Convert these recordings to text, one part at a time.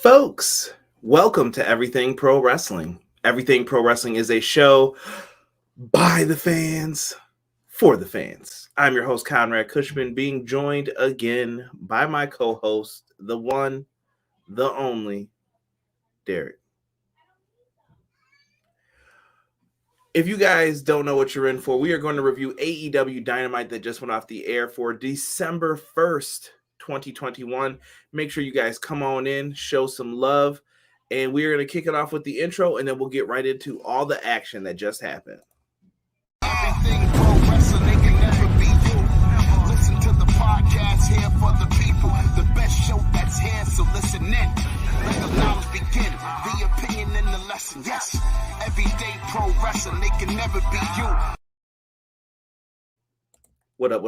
Folks, welcome to Everything Pro Wrestling. Everything Pro Wrestling is a show by the fans, for the fans. I'm your host, Conrad Cushman, being joined again by my co-host, the one, the only, Derek. If you guys don't know what you're in for, we are going to review AEW Dynamite that just went off the air for December 1st, 2021. Make sure you guys come on in, show some love, and we're going to kick it off with the intro, and then we'll get right into all the action that just happened. Everything pro wrestling, they can never be you. Listen to the podcast here for the people. The best show that's here, so listen in. Let the knowledge begin, the opinion and the lesson. Yes, everyday pro wrestling, they can never be you. What up?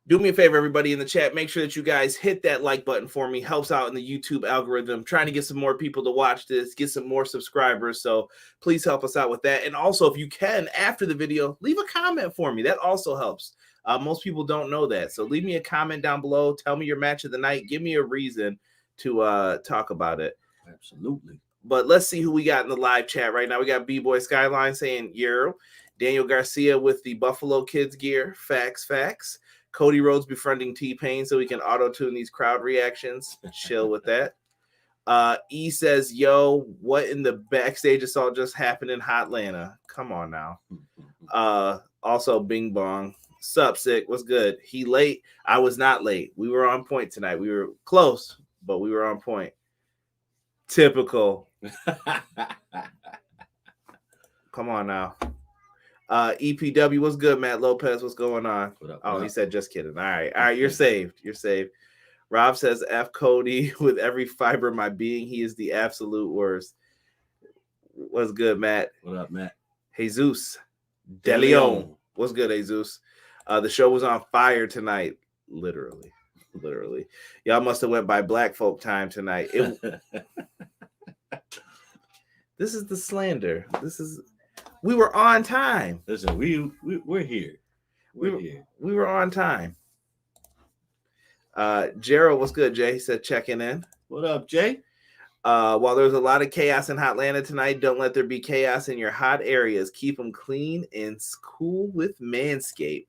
Do me a favor, everybody in the chat. Make sure that you guys hit that like button for me. Helps out in the YouTube algorithm. Trying to get some more people to watch this, get some more subscribers. So please help us out with that. And also, if you can, after the video, leave a comment for me. That also helps. Most people don't know that. So leave me a comment down below. Tell me your match of the night. Give me a reason to talk about it. Absolutely. But let's see who we got in the live chat right now. We got B-Boy Skyline saying, "Yo." Daniel Garcia with the Buffalo Kids gear. Facts. Cody Rhodes befriending T-Pain so we can auto-tune these crowd reactions. Chill with that. E says, "Yo, what in the backstage assault just happened in Hotlanta?" Come on now. Also, Bing Bong. Sup, Sick? What's good? He late? I was not late. We were on point tonight. We were close, but we were on point. Typical. Come on now. EPW, what's good, Matt Lopez? What's going on? What up? He said just kidding. All right, you're saved. You're saved. Rob says, "F Cody with every fiber of my being. He is the absolute worst." What's good, Matt? What up, Matt? Jesus De Leon. What's good, Jesus? The show was on fire tonight. Literally. Y'all must have went by black folk time tonight. This is the slander. We were on time. Listen, we're here. We're here. We were on time. Gerald, what's good, Jay? He said checking in. What up, Jay? While there's a lot of chaos in Hotlanta tonight, don't let there be chaos in your hot areas. Keep them clean and cool with Manscaped.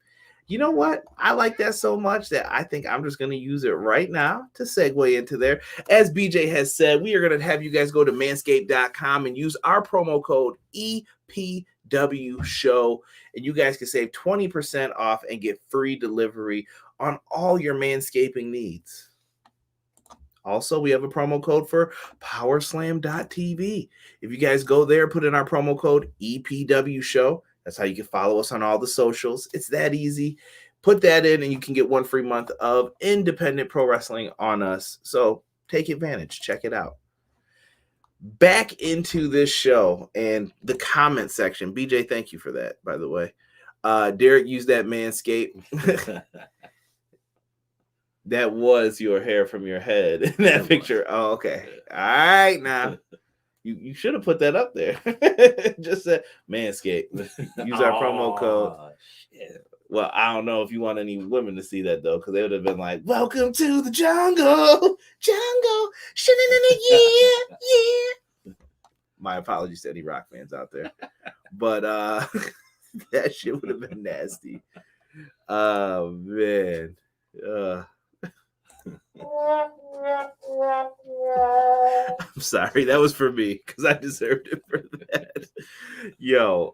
You know what? I like that so much that I think I'm just going to use it right now to segue into there. As BJ has said, we are going to have you guys go to manscaped.com and use our promo code EPW show, and you guys can save 20% off and get free delivery on all your manscaping needs. Also, we have a promo code for powerslam.tv. If you guys go there, put in our promo code EPW show. That's how you can follow us on all the socials. It's that easy. Put that in and you can get one free month of independent pro wrestling on us. So take advantage. Check it out. Back into this show and the comment section. BJ, thank you for that, by the way. Derek used that Manscaped. That was your hair from your head in that picture. Oh, okay. All right, now. You should have put that up there. Just said Manscaped. Use our promo code. Shit. Well, I don't know if you want any women to see that, though, because they would have been like, "Welcome to the jungle. Yeah. My apologies to any rock fans out there. But that shit would have been nasty. Oh, man. I'm sorry, that was for me because I deserved it for that. Yo,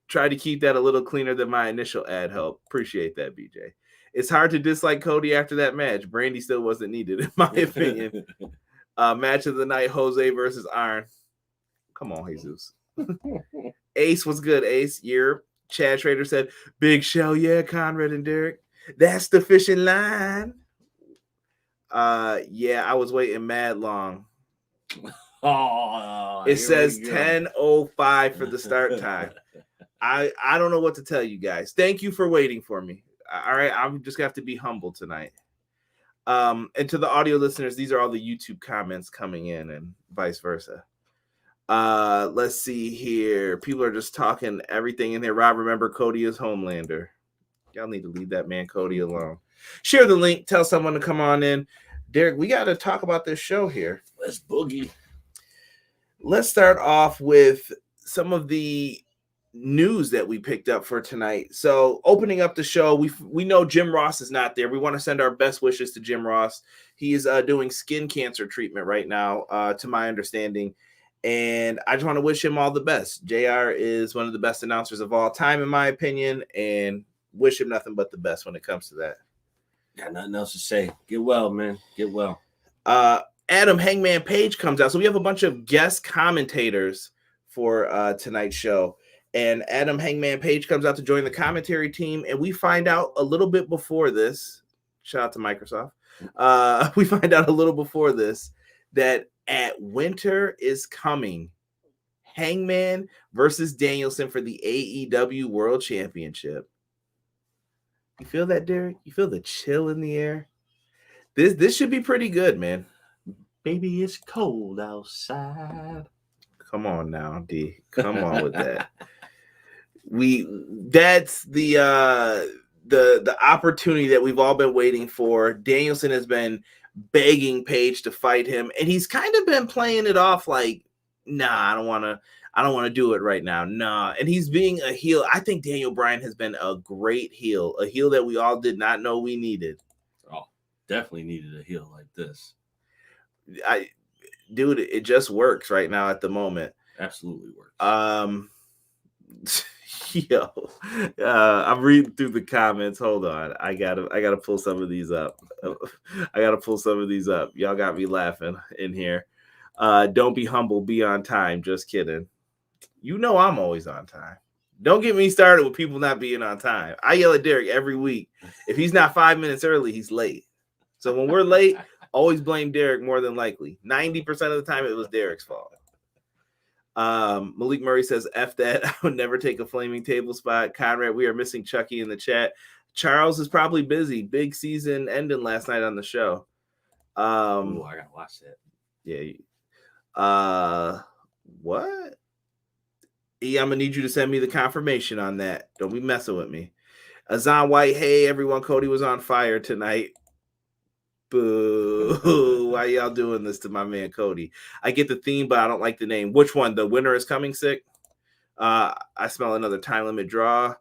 try to keep that a little cleaner than my initial ad help. Appreciate that, BJ. It's hard to dislike Cody after that match. Brandy still wasn't needed, in my opinion. Match of the night: Jose versus Iron. Come on, Jesus. Ace was good. Ace, Chad Schrader said, "Big show, yeah, Conrad and Derek. That's the fishing line." Yeah, I was waiting mad long. It says 10:05 for the start time. I don't know what to tell you guys. Thank you for waiting for me. All right, I'm just gonna have to be humble tonight. And to the audio listeners, these are all the YouTube comments coming in and vice versa. Let's see here. People are just talking everything in here. Rob, remember Cody is Homelander. Y'all need to leave that man Cody alone. Share the link. Tell someone to come on in. Derek, we got to talk about this show here. Let's boogie. Let's start off with some of the news that we picked up for tonight. So opening up the show, we know Jim Ross is not there. We want to send our best wishes to Jim Ross. He is doing skin cancer treatment right now, to my understanding. And I just want to wish him all the best. JR is one of the best announcers of all time, in my opinion, and wish him nothing but the best when it comes to that. Got nothing else to say. Get well, man. Get well. Adam Hangman Page comes out. So we have a bunch of guest commentators for tonight's show. And Adam Hangman Page comes out to join the commentary team. And we find out a little bit before this. Shout out to Microsoft. We find out a little before this that at Winter is Coming, Hangman versus Danielson for the AEW World Championship. You feel that, Derek? You feel the chill in the air? This should be pretty good, man. Baby, it's cold outside. Come on now, D. Come on with that. That's the opportunity that we've all been waiting for. Danielson has been begging Page to fight him, and he's kind of been playing it off like, nah, I don't want to do it right now. Nah. And he's being a heel. I think Daniel Bryan has been a great heel, a heel that we all did not know we needed. Oh, definitely needed a heel like this. Dude, it just works right now at the moment. Absolutely works. I'm reading through the comments. Hold on. I gotta pull some of these up. Y'all got me laughing in here. Don't be humble, be on time. Just kidding. You know I'm always on time. Don't get me started with people not being on time. I yell at Derek every week. If he's not 5 minutes early, he's late. So when we're late, always blame Derek more than likely. 90% of the time, it was Derek's fault. Malik Murray says, F that. I would never take a flaming table spot. Conrad, we are missing Chucky in the chat. Charles is probably busy. Big season ending last night on the show. I gotta watch that. Yeah. What? I'm gonna need you to send me the confirmation on that. Don't be messing with me. Azan White, hey everyone, Cody was on fire tonight. Boo. Why y'all doing this to my man Cody? I get the theme, but I don't like the name. Which one? The Winter is Coming sick? I smell another time limit draw.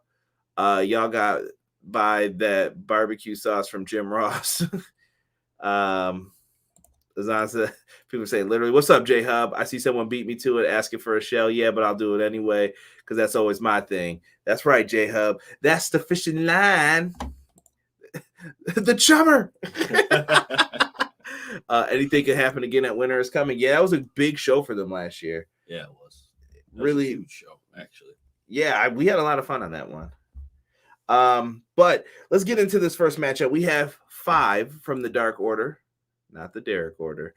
Y'all got by that barbecue sauce from Jim Ross. Azan said, people say literally, what's up, J Hub? I see someone beat me to it asking for a shell. Yeah, but I'll do it anyway because that's always my thing. That's right, J Hub. That's the fishing line. The chummer. Anything could happen again at Winter is Coming. Yeah, that was a big show for them last year. Yeah, it was. Really a huge show, actually. Yeah, we had a lot of fun on that one. But let's get into this first matchup. We have 5 from the Dark Order, not the Derek Order.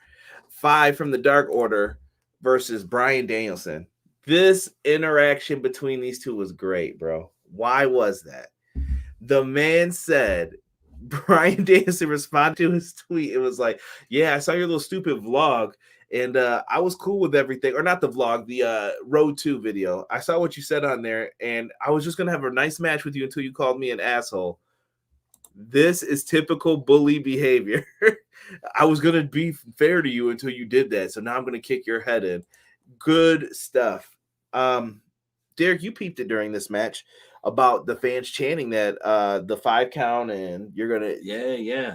5 from the Dark Order versus Bryan Danielson. This interaction between these two was great, bro. Why was that? The man said, Bryan Danielson responded to his tweet. It was like, yeah, I saw your little stupid vlog, and I was cool with everything. Or not the vlog, the Road 2 video. I saw what you said on there, and I was just going to have a nice match with you until you called me an asshole. This is typical bully behavior. I was going to be fair to you until you did that, so now I'm going to kick your head in. Good stuff. Derek, you peeped it during this match about the fans chanting that the 5 count and you're gonna yeah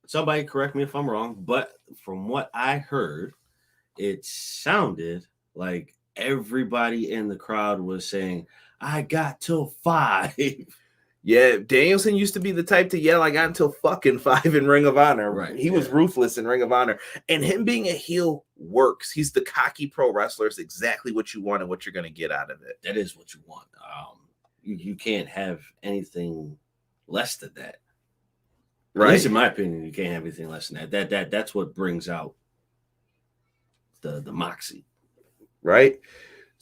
somebody correct me if I'm wrong, but from what I heard, it sounded like everybody in the crowd was saying, I got till 5. Yeah, Danielson used to be the type to yell, I got until fucking 5 in Ring of Honor. Right. He was ruthless in Ring of Honor. And him being a heel works. He's the cocky pro wrestler. It's exactly what you want and what you're going to get out of it. That is what you want. You can't have anything less than that. Right. At least in my opinion, you can't have anything less than that. That's what brings out the moxie. Right.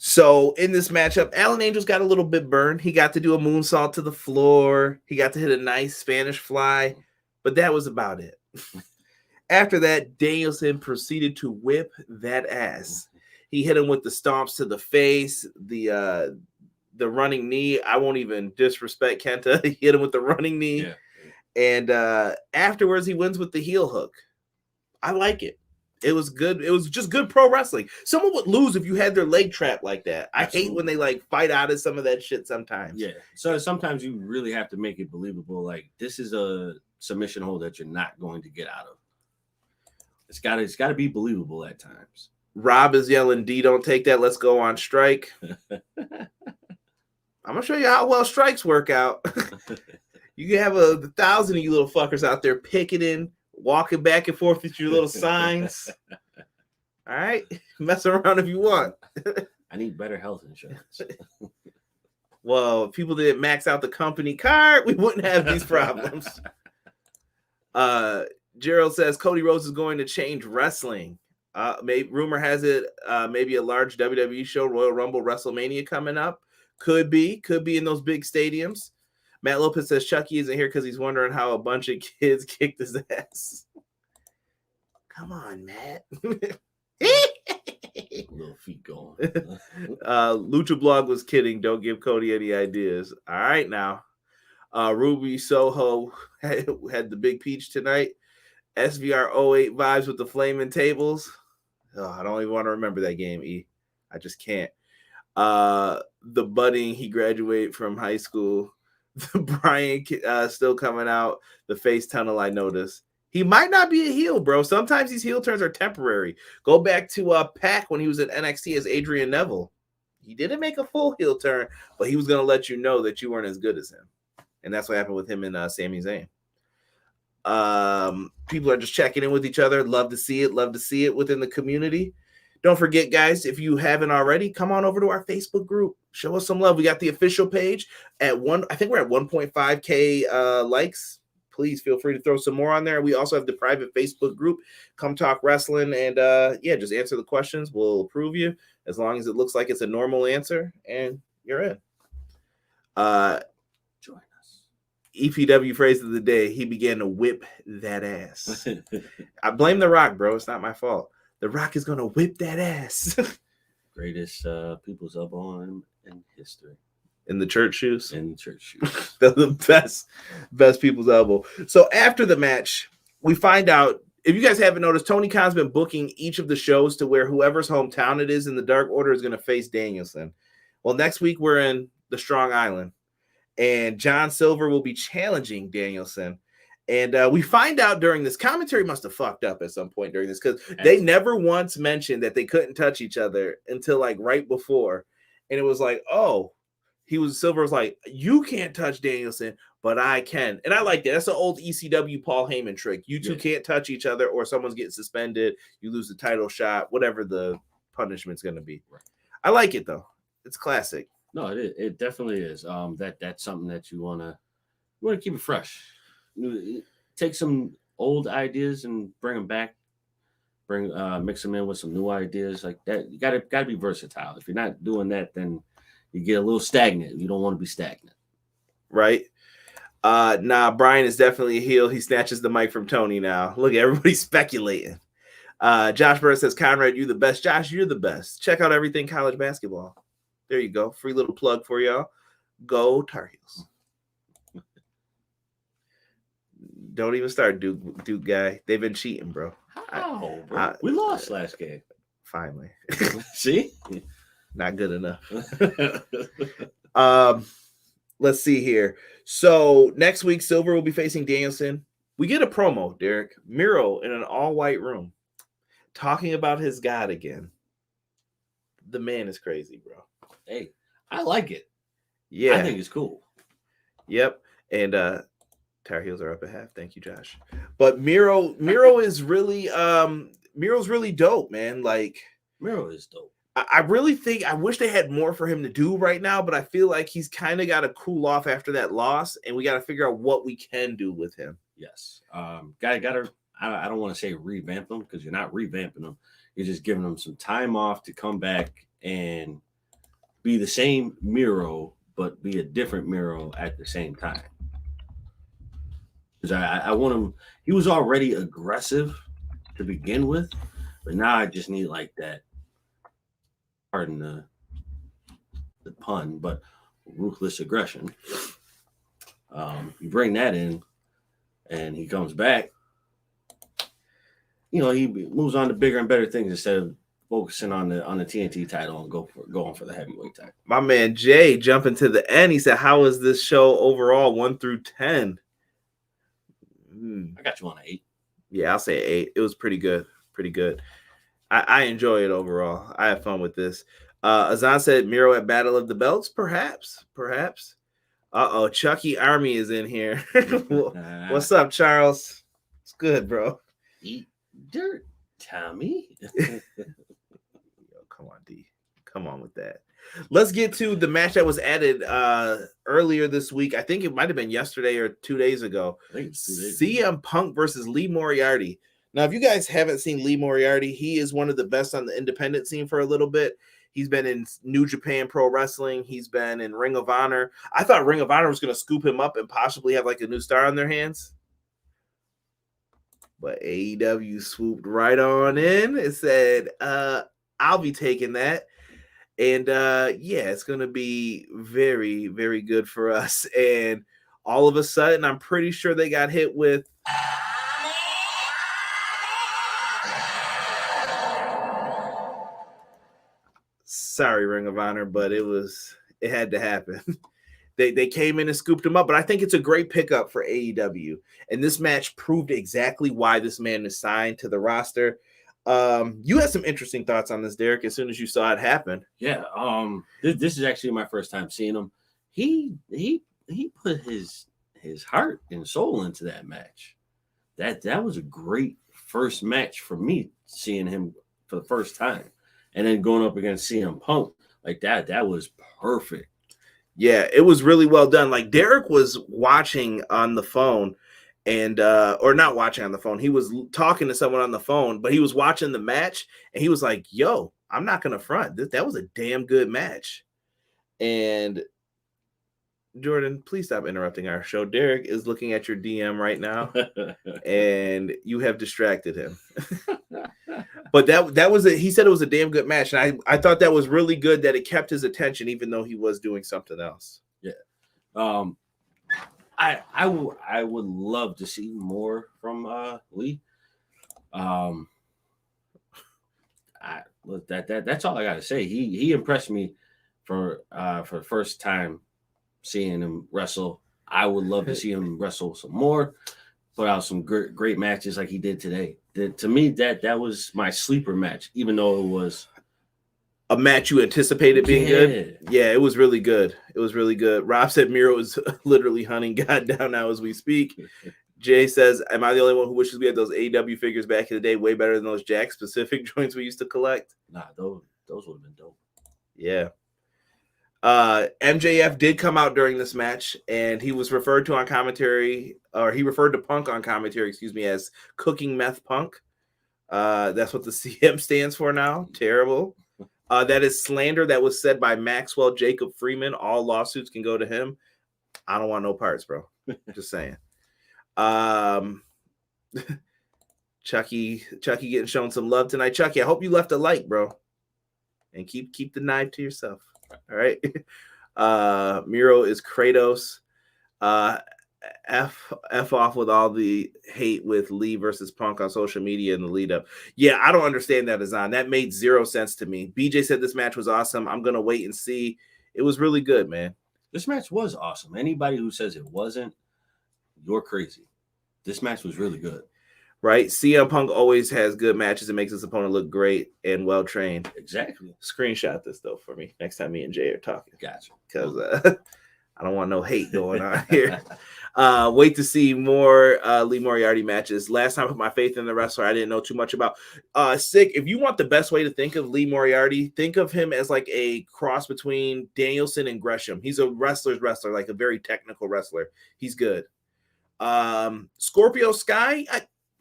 So in this matchup, Allin Angel's got a little bit burned. He got to do a moonsault to the floor. He got to hit a nice Spanish fly, but that was about it. After that, Danielson proceeded to whip that ass. He hit him with the stomps to the face, the the running knee. I won't even disrespect Kenta. He hit him with the running knee. Yeah. And afterwards, he wins with the heel hook. I like it. It was good. It was just good pro wrestling. Someone would lose if you had their leg trapped like that. Absolutely. I hate when they like fight out of some of that shit sometimes. Yeah. So sometimes you really have to make it believable. Like, this is a submission hold that you're not going to get out of. It's gotta be believable at times. Rob is yelling, D, don't take that. Let's go on strike. I'm gonna show you how well strikes work out. You can have 1,000 of you little fuckers out there picketing, walking back and forth with your little signs. All right, mess around if you want. I need better health insurance. Well, if people didn't max out the company card, we wouldn't have these problems. Gerald says Cody Rhodes is going to change wrestling. Rumor has it maybe a large WWE show, Royal Rumble, WrestleMania coming up. Could be in those big stadiums. Matt Lopez says Chucky isn't here because he's wondering how a bunch of kids kicked his ass. Come on, Matt. Little feet going. Lucha Blog was kidding. Don't give Cody any ideas. All right, now. Ruby Soho had the big peach tonight. SVR 08 vibes with the flaming tables. Oh, I don't even want to remember that game, E. I just can't. The budding, he graduated from high school. The Bryan still coming out. The face tunnel, I noticed. He might not be a heel, bro. Sometimes these heel turns are temporary. Go back to Pac when he was at NXT as Adrian Neville. He didn't make a full heel turn, but he was going to let you know that you weren't as good as him. And that's what happened with him and Sami Zayn. People are just checking in with each other. Love to see it within the community. Don't forget, guys, if you haven't already, come on over to our Facebook group. Show us some love. We got the official page at I think we're at 1.5K likes. Please feel free to throw some more on there. We also have the private Facebook group. Come talk wrestling and just answer the questions. We'll approve you as long as it looks like it's a normal answer and you're in. Join us. EPW phrase of the day, he began to whip that ass. I blame The Rock, bro. It's not my fault. The Rock is going to whip that ass. Greatest people's elbow in history. In the church shoes? In church shoes. The best people's elbow. So after the match, we find out, if you guys haven't noticed, Tony Khan's been booking each of the shows to where whoever's hometown it is in the Dark Order is going to face Danielson. Well, next week we're in the Strong Island, and John Silver will be challenging Danielson. And we find out during this, commentary must have fucked up at some point during this because they never once mentioned that they couldn't touch each other until like right before. And it was like, oh, Silver was like, you can't touch Danielson, but I can. And I like that. That's an old ECW Paul Heyman trick. You two can't touch each other or someone's getting suspended. You lose the title shot, whatever the punishment's going to be. Right. I like it, though. It's classic. No, it definitely is. That's something that you want to keep it fresh. Take some old ideas and bring them back. Mix them in with some new ideas like that. You gotta be versatile. If you're not doing that, then you get a little stagnant. You don't want to be stagnant, right? Bryan is definitely a heel. He snatches the mic from Tony now. Look, everybody's speculating. Josh Burr says, Conrad, you're the best. Josh, you're the best. Check out everything college basketball. There you go. Free little plug for y'all. Go Tar Heels. Don't even start, Duke guy. They've been cheating, bro. How, bro? We lost last game. Finally. See? Not good enough. Let's see here. So next week, Silver will be facing Danielson. We get a promo, Derek. Miro in an all-white room talking about his God again. The man is crazy, bro. Hey, I like it. Yeah. I think it's cool. Yep. And Tar Heels are up at half. Thank you, Josh. But Miro is really Miro's really dope, man. Like, Miro is dope. I really think, I wish they had more for him to do right now, but I feel like he's kind of got to cool off after that loss, and we got to figure out what we can do with him. Yes. I don't want to say revamp him because you're not revamping him. You're just giving him some time off to come back and be the same Miro, but be a different Miro at the same time. Because I want him, he was already aggressive to begin with, but now I just need like that, pardon the pun, but ruthless aggression. You bring that in, and he comes back. You know, he moves on to bigger and better things instead of focusing on the TNT title and going for the heavyweight title. My man Jay jumping to the end. He said, "How was this show overall, 1 through 10?" I got you on an 8. Yeah, I'll say 8. It was pretty good. Pretty good. I enjoy it overall. I have fun with this. Azan said Miro at Battle of the Belts, perhaps. Chucky Army is in here. What's up, Charles? It's good, bro. Eat dirt, Tommy. Yo, come on, D. Come on with that. Let's get to the match that was added earlier this week. I think it might have been yesterday or 2 days ago. CM Punk versus Lee Moriarty. Now, if you guys haven't seen Lee Moriarty, he is one of the best on the independent scene for a little bit. He's been in New Japan Pro Wrestling. He's been in Ring of Honor. I thought Ring of Honor was going to scoop him up and possibly have like a new star on their hands. But AEW swooped right on in. It said, I'll be taking that. And yeah, it's going to be very, very good for us. And all of a sudden, I'm pretty sure they got hit with sorry, Ring of Honor, but it had to happen. They came in and scooped him up, but I think it's a great pickup for AEW. And this match proved exactly why this man is signed to the roster. You had some interesting thoughts on this, Derek, as soon as you saw it happen. Yeah, this is actually my first time seeing him. He put his heart and soul into that match. That was a great first match for me, seeing him for the first time. And then going up against CM Punk like that was perfect. Yeah, it was really well done. Like Derek was watching on the phone and or not watching on the phone. He was talking to someone on the phone, but he was watching the match and he was like, yo, I'm not going to front. That was a damn good match. And Jordan, please stop interrupting our show. Derek is looking at your DM right now and you have distracted him. But that was he said it was a damn good match. And I thought that was really good that it kept his attention, even though he was doing something else. Yeah. I would love to see more from Lee. That's all I gotta say. He impressed me for the first time seeing him wrestle. I would love to see him wrestle some more, put out some great matches like he did today. To me, that was my sleeper match, even though it was a match you anticipated being good. Yeah, it was really good. It was really good. Rob said Miro is literally hunting God down now as we speak. Jay says, am I the only one who wishes we had those AEW figures back in the day? Way better than those Jack specific joints we used to collect. Nah, those would have been dope. Yeah. MJF did come out during this match, and he was referred to on commentary, or he referred to Punk on commentary, as cooking meth Punk. That's what the CM stands for now. Terrible. That is slander that was said by Maxwell Jacob Freeman. All lawsuits can go to him. I don't want no parts, bro. Just saying. Chucky getting shown some love tonight. Chucky, I hope you left a like, bro. And keep the knife to yourself. All right. Miro is Kratos. F off with all the hate with Lee versus Punk on social media in the lead up. Yeah, I don't understand that design. That made zero sense to me. BJ said this match was awesome. I'm gonna wait and see. It was really good, man. This match was awesome. Anybody who says it wasn't, you're crazy. This match was really good. Right? CM Punk always has good matches and makes his opponent look great and well trained. Exactly. Screenshot this though for me next time me and Jay are talking. Gotcha. Because I don't want no hate going on here. Wait to see more Lee Moriarty matches. Last time I put my faith in the wrestler I didn't know too much about. Sick, if you want the best way to think of Lee Moriarty, think of him as like a cross between Danielson and Gresham. He's a wrestler's wrestler, like a very technical wrestler. He's good. Scorpio Sky,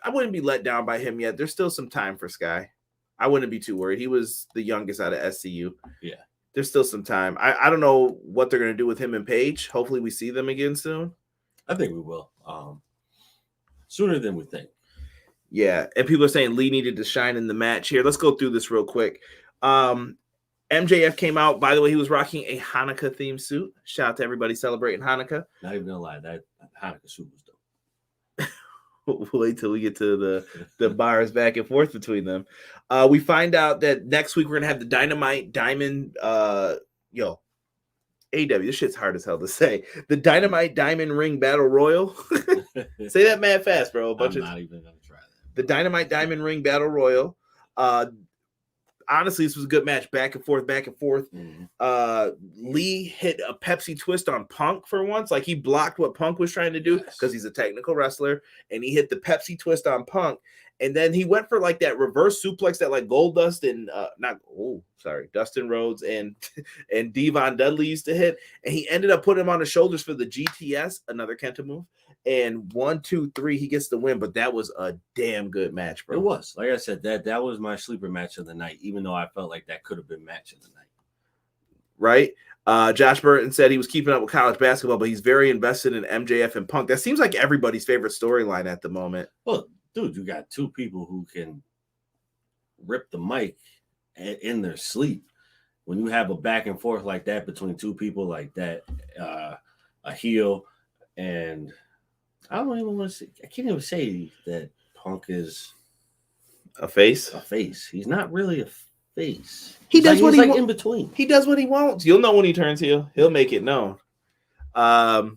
I wouldn't be let down by him yet. There's still some time for Sky. I wouldn't be too worried. He was the youngest out of SCU. Yeah. There's still some time. I don't know what they're going to do with him and Paige. Hopefully we see them again soon. I think we will. Sooner than we think. Yeah. And people are saying Lee needed to shine in the match here. Let's go through this real quick. MJF came out. By the way, he was rocking a Hanukkah themed suit. Shout out to everybody celebrating Hanukkah. Not even gonna lie, that Hanukkah suit was dope. We'll wait till we get to the bars back and forth between them. We find out that next week we're gonna have the Dynamite Diamond. AEW, this shit's hard as hell to say. The Dynamite Diamond Ring Battle Royal. Say that mad fast, bro. I'm not even gonna try that. The Dynamite Diamond Ring Battle Royal. Honestly, this was a good match, back and forth. Mm-hmm. Lee hit a Pepsi twist on Punk for once. Like, he blocked what Punk was trying to do because he's a technical wrestler, and he hit the Pepsi twist on Punk. And then he went for like that reverse suplex that like Dustin Rhodes and Devon Dudley used to hit. And he ended up putting him on his shoulders for the GTS, another Kenta move. And 1, 2, 3, he gets the win. But that was a damn good match, bro. It was. Like I said, that was my sleeper match of the night, even though I felt like that could have been match of the night. Right? Josh Burton said he was keeping up with college basketball, but he's very invested in MJF and Punk. That seems like everybody's favorite storyline at the moment. Well, dude, you got two people who can rip the mic in their sleep. When you have a back and forth like that between two people like that, a heel, and I don't even want to say, I can't even say that Punk is a face. A face. He's not really a face. He does what he wants. In between. He does what he wants. You'll know when he turns heel. He'll make it known. Let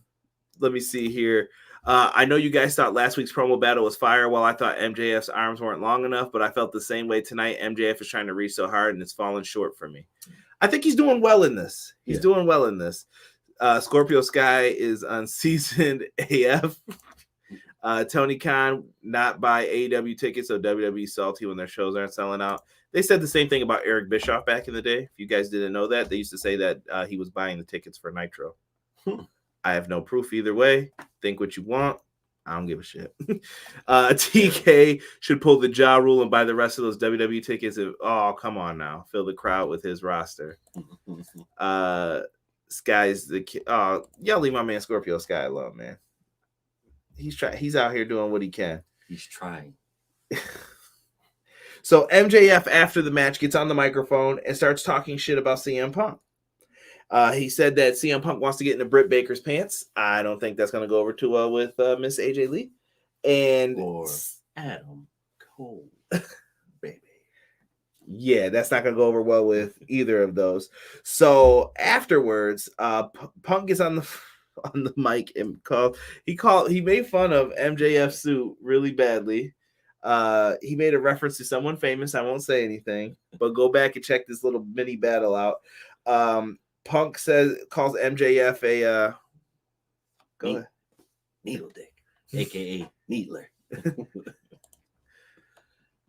me see here. I know you guys thought last week's promo battle was fire. Well, I thought MJF's arms weren't long enough, but I felt the same way tonight. MJF is trying to reach so hard, and it's falling short for me. I think he's doing well in this. Doing well in this. Scorpio Sky is unseasoned AF. Tony Khan not buy AEW tickets, so WWE salty when their shows aren't selling out. They said the same thing about Eric Bischoff back in the day. If you guys didn't know that, they used to say that he was buying the tickets for Nitro. I have no proof either way. Think what you want. I don't give a shit. TK should pull the jaw rule and buy the rest of those WWE tickets. Oh, come on now. Fill the crowd with his roster. Sky's the kid. Oh, y'all leave my man Scorpio Sky alone, man. He's out here doing what he can. He's trying. So MJF, after the match, gets on the microphone and starts talking shit about CM Punk. He said that CM Punk wants to get into Britt Baker's pants. I don't think that's going to go over too well with Miss AJ Lee. Or Adam Cole, baby. Yeah, that's not going to go over well with either of those. So afterwards, Punk gets on the mic and he made fun of MJF's suit really badly. He made a reference to someone famous. I won't say anything, but go back and check this little mini battle out. Punk calls MJF a go ahead. Needle dick, aka Needler.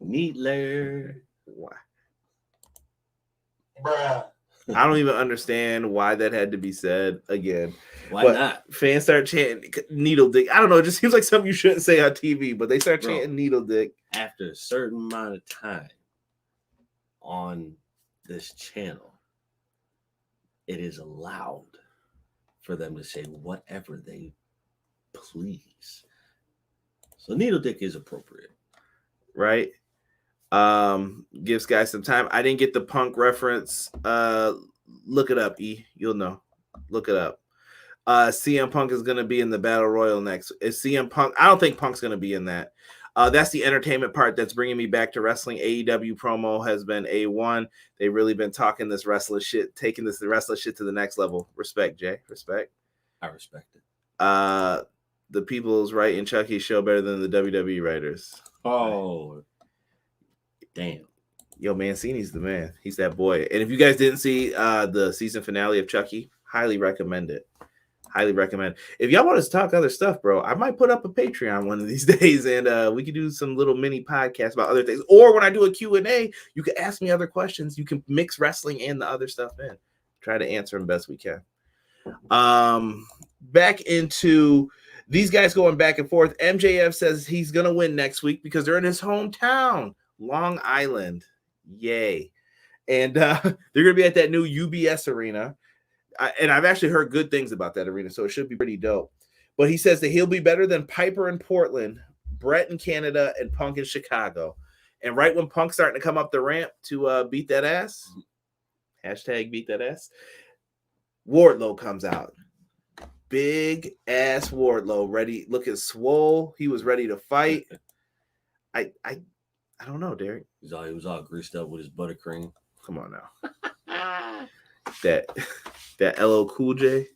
Needler. Why? Bruh. I don't even understand why that had to be said again. Why not? Fans start chanting needle dick. I don't know. It just seems like something you shouldn't say on TV, but they start chanting needle dick. After a certain amount of time on this channel, it is allowed for them to say whatever they please. So needle dick is appropriate. Right? Gives guys some time. I didn't get the Punk reference. Look it up, E. You'll know. Look it up. CM Punk is going to be in the Battle Royal next. Is CM Punk? I don't think Punk's going to be in that. That's the entertainment part that's bringing me back to wrestling. AEW promo has been A1. They've really been talking this wrestler shit, taking the wrestler shit to the next level. Respect, Jay. Respect. I respect it. The people's writing Chucky's show better than the WWE writers. Oh, damn. Yo, Mancini's the man. He's that boy. And if you guys didn't see the season finale of Chucky, highly recommend it. Highly recommend. If y'all want us to talk other stuff, bro, I might put up a Patreon one of these days, and we could do some little mini podcasts about other things. Or when I do a Q&A, you can ask me other questions. You can mix wrestling and the other stuff in. Try to answer them best we can. Back into these guys going back and forth. MJF says he's going to win next week because they're in his hometown, Long Island. Yay. And they're going to be at that new UBS arena. And I've actually heard good things about that arena, so it should be pretty dope. But he says that he'll be better than Piper in Portland, Brett in Canada, and Punk in Chicago. And right when Punk's starting to come up the ramp to beat that ass, Hashtag beat that ass. Wardlow comes out. Big ass Wardlow, ready, looking swole. He was ready to fight. I don't know, Derek. He was all greased up with his buttercream. Come on now. that LL Cool J.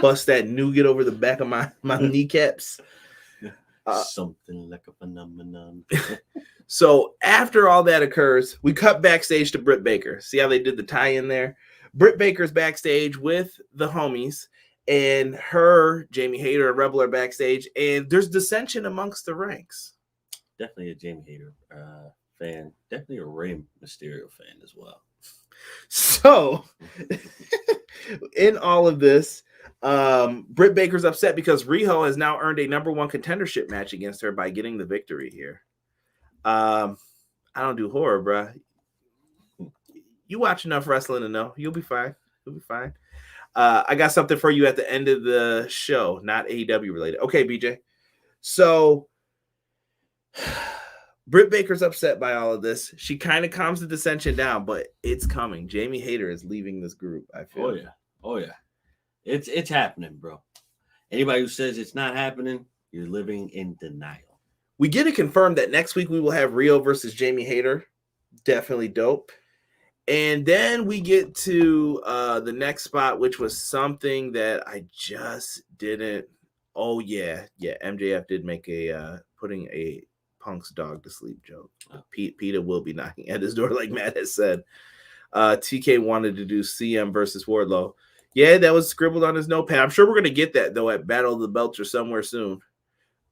Bust that nougat over the back of my kneecaps. Something like a phenomenon. So after all that occurs, we cut backstage to Britt Baker. See how they did the tie-in there? Britt Baker's backstage with the homies, and her, Jamie Hayter, and Rebel are backstage, and there's dissension amongst the ranks. Definitely a Jamie Hayter fan. Definitely a Rey Mysterio fan as well. So, in all of this, Britt Baker's upset because Riho has now earned a number 1 contendership match against her by getting the victory here. I don't do horror, bruh. You watch enough wrestling to know you'll be fine. You'll be fine. I got something for you at the end of the show, not AEW related. Okay, BJ. So Britt Baker's upset by all of this. She kind of calms the dissension down, but it's coming. Jamie Hayter is leaving this group, I feel. Oh yeah. It's happening, bro. Anybody who says it's not happening, you're living in denial. We get it confirmed that next week we will have Rio versus Jamie Hayter. Definitely dope. And then we get to the next spot, which was something that I just didn't. Oh, yeah. MJF did make a putting a Punk's dog to sleep joke. Peter will be knocking at his door, like Matt has said. TK wanted to do CM versus Wardlow. Yeah, that was scribbled on his notepad. I'm sure we're going to get that, though, at Battle of the Belts or somewhere soon.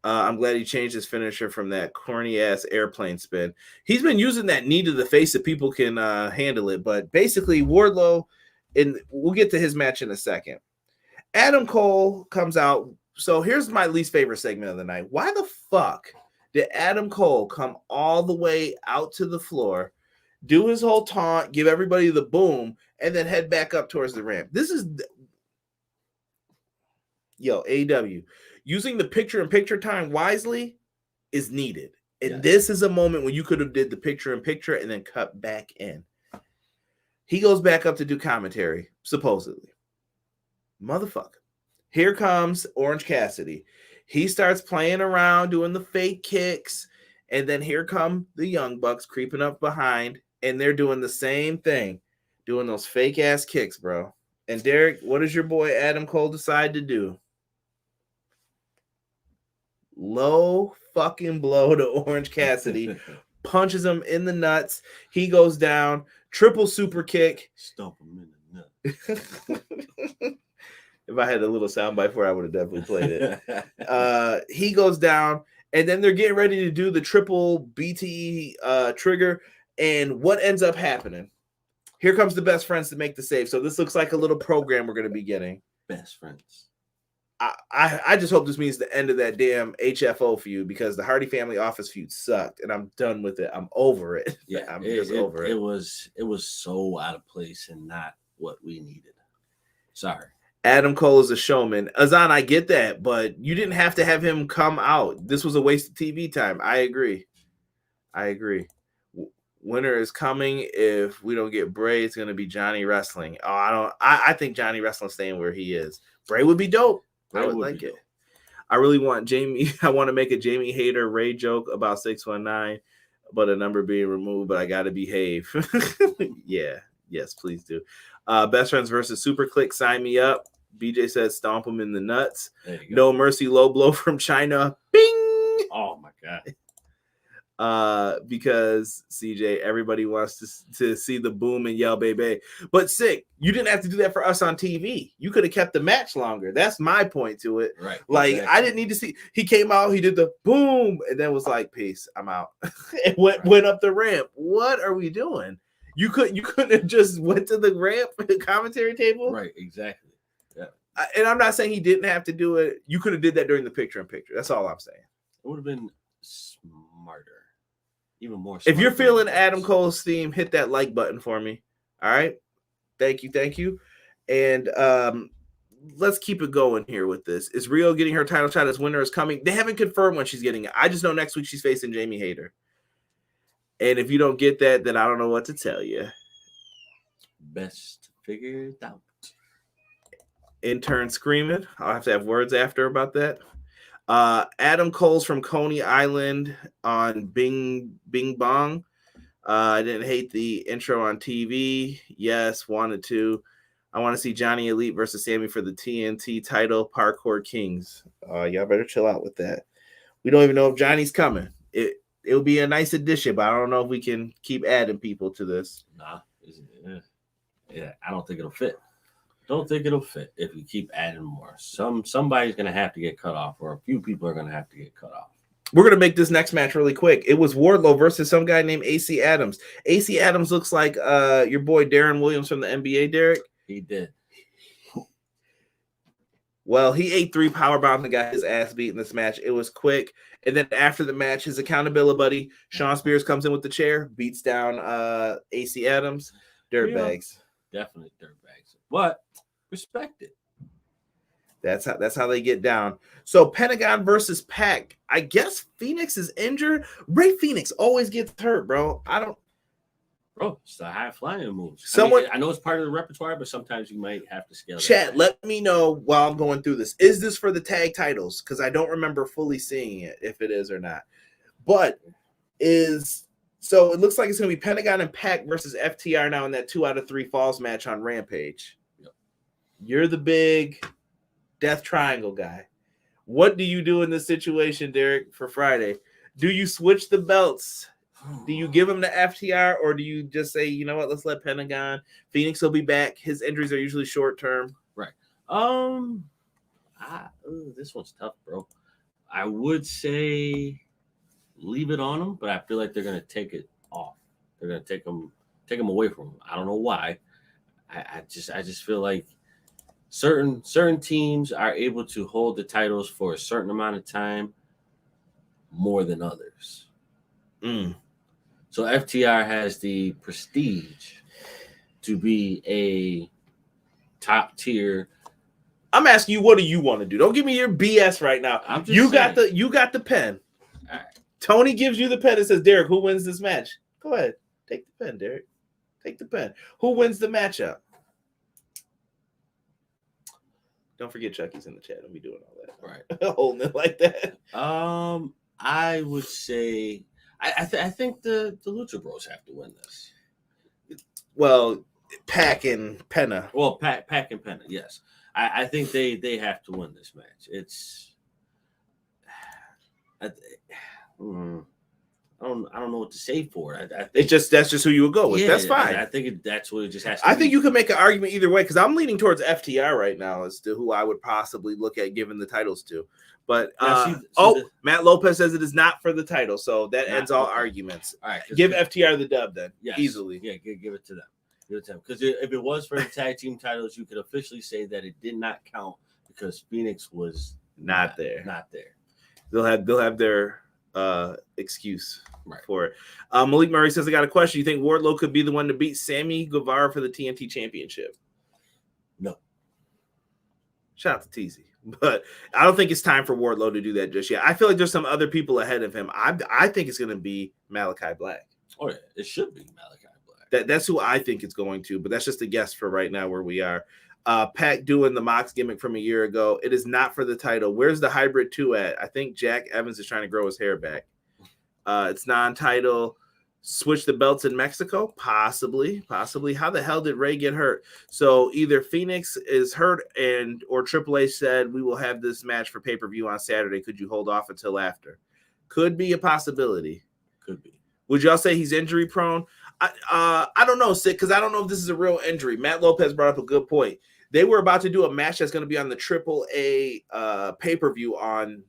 I'm glad he changed his finisher from that corny-ass airplane spin. He's been using that knee to the face so people can handle it. But basically, Wardlow, and we'll get to his match in a second. Adam Cole comes out. So here's my least favorite segment of the night. Why the fuck did Adam Cole come all the way out to the floor, do his whole taunt, give everybody the boom, and then head back up towards the ramp? This is... Yo, AEW. Using the picture-in-picture time wisely is needed. And This is a moment when you could have did the picture-in-picture and then cut back in. He goes back up to do commentary, supposedly. Motherfucker. Here comes Orange Cassidy. He starts playing around, doing the fake kicks, and then here come the Young Bucks creeping up behind, and they're doing the same thing, doing those fake-ass kicks, bro. And Derek, what does your boy Adam Cole decide to do? Low fucking blow to Orange Cassidy, punches him in the nuts. He goes down, triple super kick. Stomp him in the nuts. If I had a little soundbite for it, I would have definitely played it. He goes down, and then they're getting ready to do the triple BTE trigger. And what ends up happening? Here comes the Best Friends to make the save. So this looks like a little program we're going to be getting. Best Friends. I just hope this means the end of that damn HFO feud, because the Hardy Family Office feud sucked, and I'm done with it. I'm over it. Yeah, I'm just over it. It was so out of place and not what we needed. Sorry. Adam Cole is a showman. Azan, I get that, but you didn't have to have him come out. This was a waste of TV time. I agree. Winter is coming. If we don't get Bray, it's going to be Johnny Wrestling. I think Johnny Wrestling staying where he is. Bray would be dope. I would like it. I really want Jamie. I want to make a Jamie Hayter Ray joke about 619, but a number being removed, but I got to behave. Yeah. Yes, please do. Best Friends versus Super Click. Sign me up. BJ says stomp him in the nuts. No Mercy low blow from China. Bing. Oh, my God. Because CJ, everybody wants to see the boom and yell baby, but sick, you didn't have to do that for us on TV. You could have kept the match longer. That's my point to it. Right. Like, exactly. I didn't need to see. He came out, he did the boom, and then was like, peace, I'm out. It went up the ramp. What are we doing? You couldn't have just went to the ramp commentary table. Right, exactly. Yeah. And I'm not saying he didn't have to do it. You could have did that during the picture-in-picture. That's all I'm saying. It would have been smarter. Even more. If you're feeling Adam Cole's theme, hit that like button for me. All right. Thank you. And let's keep it going here with this. Is Rio getting her title shot as winner is coming? They haven't confirmed when she's getting it. I just know next week she's facing Jamie Hayter. And if you don't get that, then I don't know what to tell you. Best figured out. Intern screaming. I'll have to have words after about that. Adam Cole's from Coney Island on Bing Bong. I didn't hate the intro on TV. Yes, wanted to. I want to see Johnny Elite versus Sammy for the TNT title. Parkour Kings. Y'all better chill out with that. We don't even know if Johnny's coming. It'll be a nice addition, but I don't know if we can keep adding people to this. Nah. Yeah, I don't think it'll fit. Don't think it'll fit if we keep adding more. Somebody's going to have to get cut off, or a few people are going to have to get cut off. We're going to make this next match really quick. It was Wardlow versus some guy named AC Adams. AC Adams looks like your boy Darren Williams from the NBA, Derek. He did. Well, he ate 3 powerbombs and got his ass beat in this match. It was quick. And then after the match, his accountability buddy, Sean Spears, comes in with the chair, beats down AC Adams. Dirtbags. Definitely dirtbags. But respect it. That's how they get down. So Pentagon versus Pac. I guess Phoenix is injured. Ray Phoenix always gets hurt, bro. Bro, it's the high flying moves. I know it's part of the repertoire, but sometimes you might have to scale. Chat, let me know while I'm going through this. Is this for the tag titles? Because I don't remember fully seeing it, if it is or not. But so it looks like it's going to be Pentagon and Pac versus FTR now in that 2 out of 3 falls match on Rampage. Yep. You're the big Death Triangle guy. What do you do in this situation, Derek, for Friday? Do you switch the belts? Do you give him the FTR, or do you just say, you know what, let's let Pentagon? Phoenix will be back. His injuries are usually short term. Right. This one's tough, bro. I would say leave it on him, but I feel like they're gonna take it off. They're gonna take him away from him. I don't know why. I just feel like certain teams are able to hold the titles for a certain amount of time more than others. So FTR has the prestige to be a top tier. I'm asking you, what do you want to do? Don't give me your BS right now. You got the pen. All right. Tony gives you the pen and says, Derek, who wins this match? Go ahead. Take the pen, Derek. Take the pen. Who wins the matchup? Don't forget Chucky's in the chat. Don't be doing all that. Right. Holding it like that. I would say I think the Lucha Bros have to win this. Well, Pac and Penna. Well, Pac and Penna, yes. I think they have to win this match. I don't know what to say for it. I think that's just who you would go with. Yeah, that's fine. I think that's what it just has to be. I think you could make an argument either way, because I'm leaning towards FTR right now as to who I would possibly look at giving the titles to. But Matt Lopez says it is not for the title, so that ends all arguments. All right, give FTR the dub then. Yes, easily. Yeah, give it to them. Because if it was for the tag team titles, you could officially say that it did not count because Phoenix was not there. Not there. They'll have their excuse for it. Malik Murray says, I got a question. You think Wardlow could be the one to beat Sammy Guevara for the TNT Championship? No. Shout out to TZ. But I don't think it's time for Wardlow to do that just yet. I feel like there's some other people ahead of him. I think it's going to be Malachi Black. Oh, yeah. It should be Malachi Black. That's who I think it's going to, but that's just a guess for right now where we are. Pac doing the Mox gimmick from a year ago. It is not for the title. Where's the Hybrid 2 at? I think Jack Evans is trying to grow his hair back. It's non-title. Switch the belts in Mexico? Possibly. How the hell did Ray get hurt? So either Phoenix is hurt or Triple H said, we will have this match for pay-per-view on Saturday. Could you hold off until after? Could be a possibility. Could be. Would y'all say he's injury prone? I don't know, Sid, because I don't know if this is a real injury. Matt Lopez brought up a good point. They were about to do a match that's going to be on the AAA pay-per-view on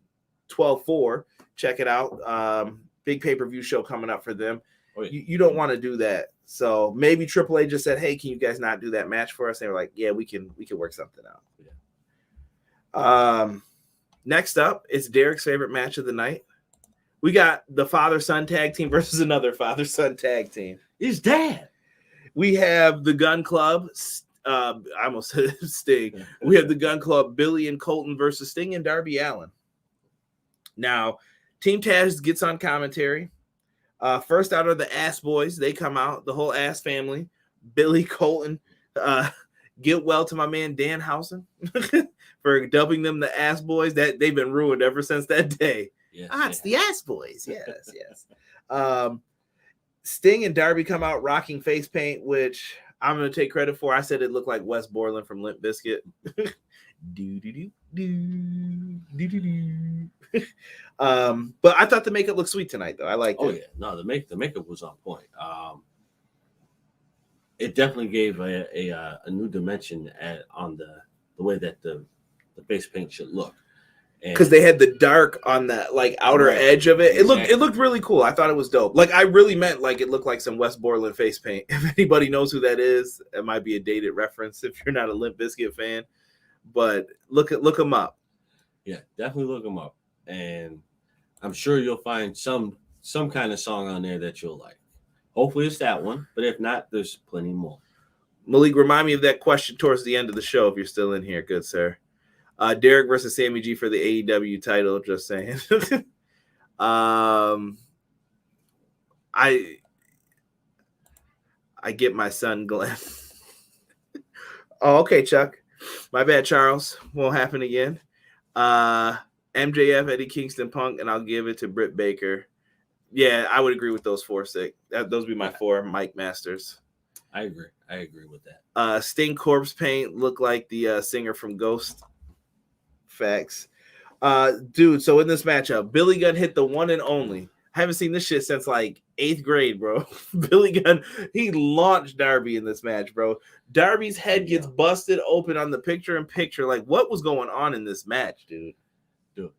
12/4. Check it out. Big pay-per-view show coming up for them. Oh, yeah. You don't want to do that. So maybe AAA just said, hey, can you guys not do that match for us? And they were like, yeah, we can work something out. Yeah. Next up, it's Derek's favorite match of the night. We got the father-son tag team versus another father-son tag team. His dad. We have the Gun Club. I almost said Sting. We have the Gun Club, Billy and Colton versus Sting and Darby Allin. Now, Team Taz gets on commentary. First out of the Ass Boys, they come out, the whole Ass family. Billy, Colton, get well to my man Danhausen for dubbing them the Ass Boys. That they've been ruined ever since that day. Yes, It's the Ass Boys. Yes, yes. Sting and Darby come out rocking face paint, which I'm going to take credit for. I said it looked like Wes Borland from Limp Bizkit. But I thought the makeup looked sweet tonight, though. I liked it. Oh yeah, no, the makeup was on point. It definitely gave a new dimension on the way that the face paint should look. Because they had the dark on that like outer edge of it. It looked really cool. I thought it was dope. Like I really meant like it looked like some Wes Borland face paint. If anybody knows who that is, it might be a dated reference if you're not a Limp Bizkit fan. But look them up. Yeah, definitely look them up. And I'm sure you'll find some kind of song on there that you'll like. Hopefully it's that one, but if not, there's plenty more. Malik, remind me of that question towards the end of the show if you're still in here, good sir. Derek versus Sammy G for the AEW title, just saying. I get my son Glenn. Oh, okay, Chuck. My bad, Charles. Won't happen again. MJF, Eddie Kingston, Punk, and I'll give it to Britt Baker. Yeah, I would agree with those four. Those would be my four Mike Masters. I agree with that. Sting corpse paint looked like the singer from Ghost. Facts. Dude, so in this matchup, Billy Gunn hit the one and only. I haven't seen this shit since like 8th grade, bro. Billy Gunn, he launched Darby in this match, bro. Darby's head gets busted open on the picture-in-picture. Like, what was going on in this match, dude? Dude,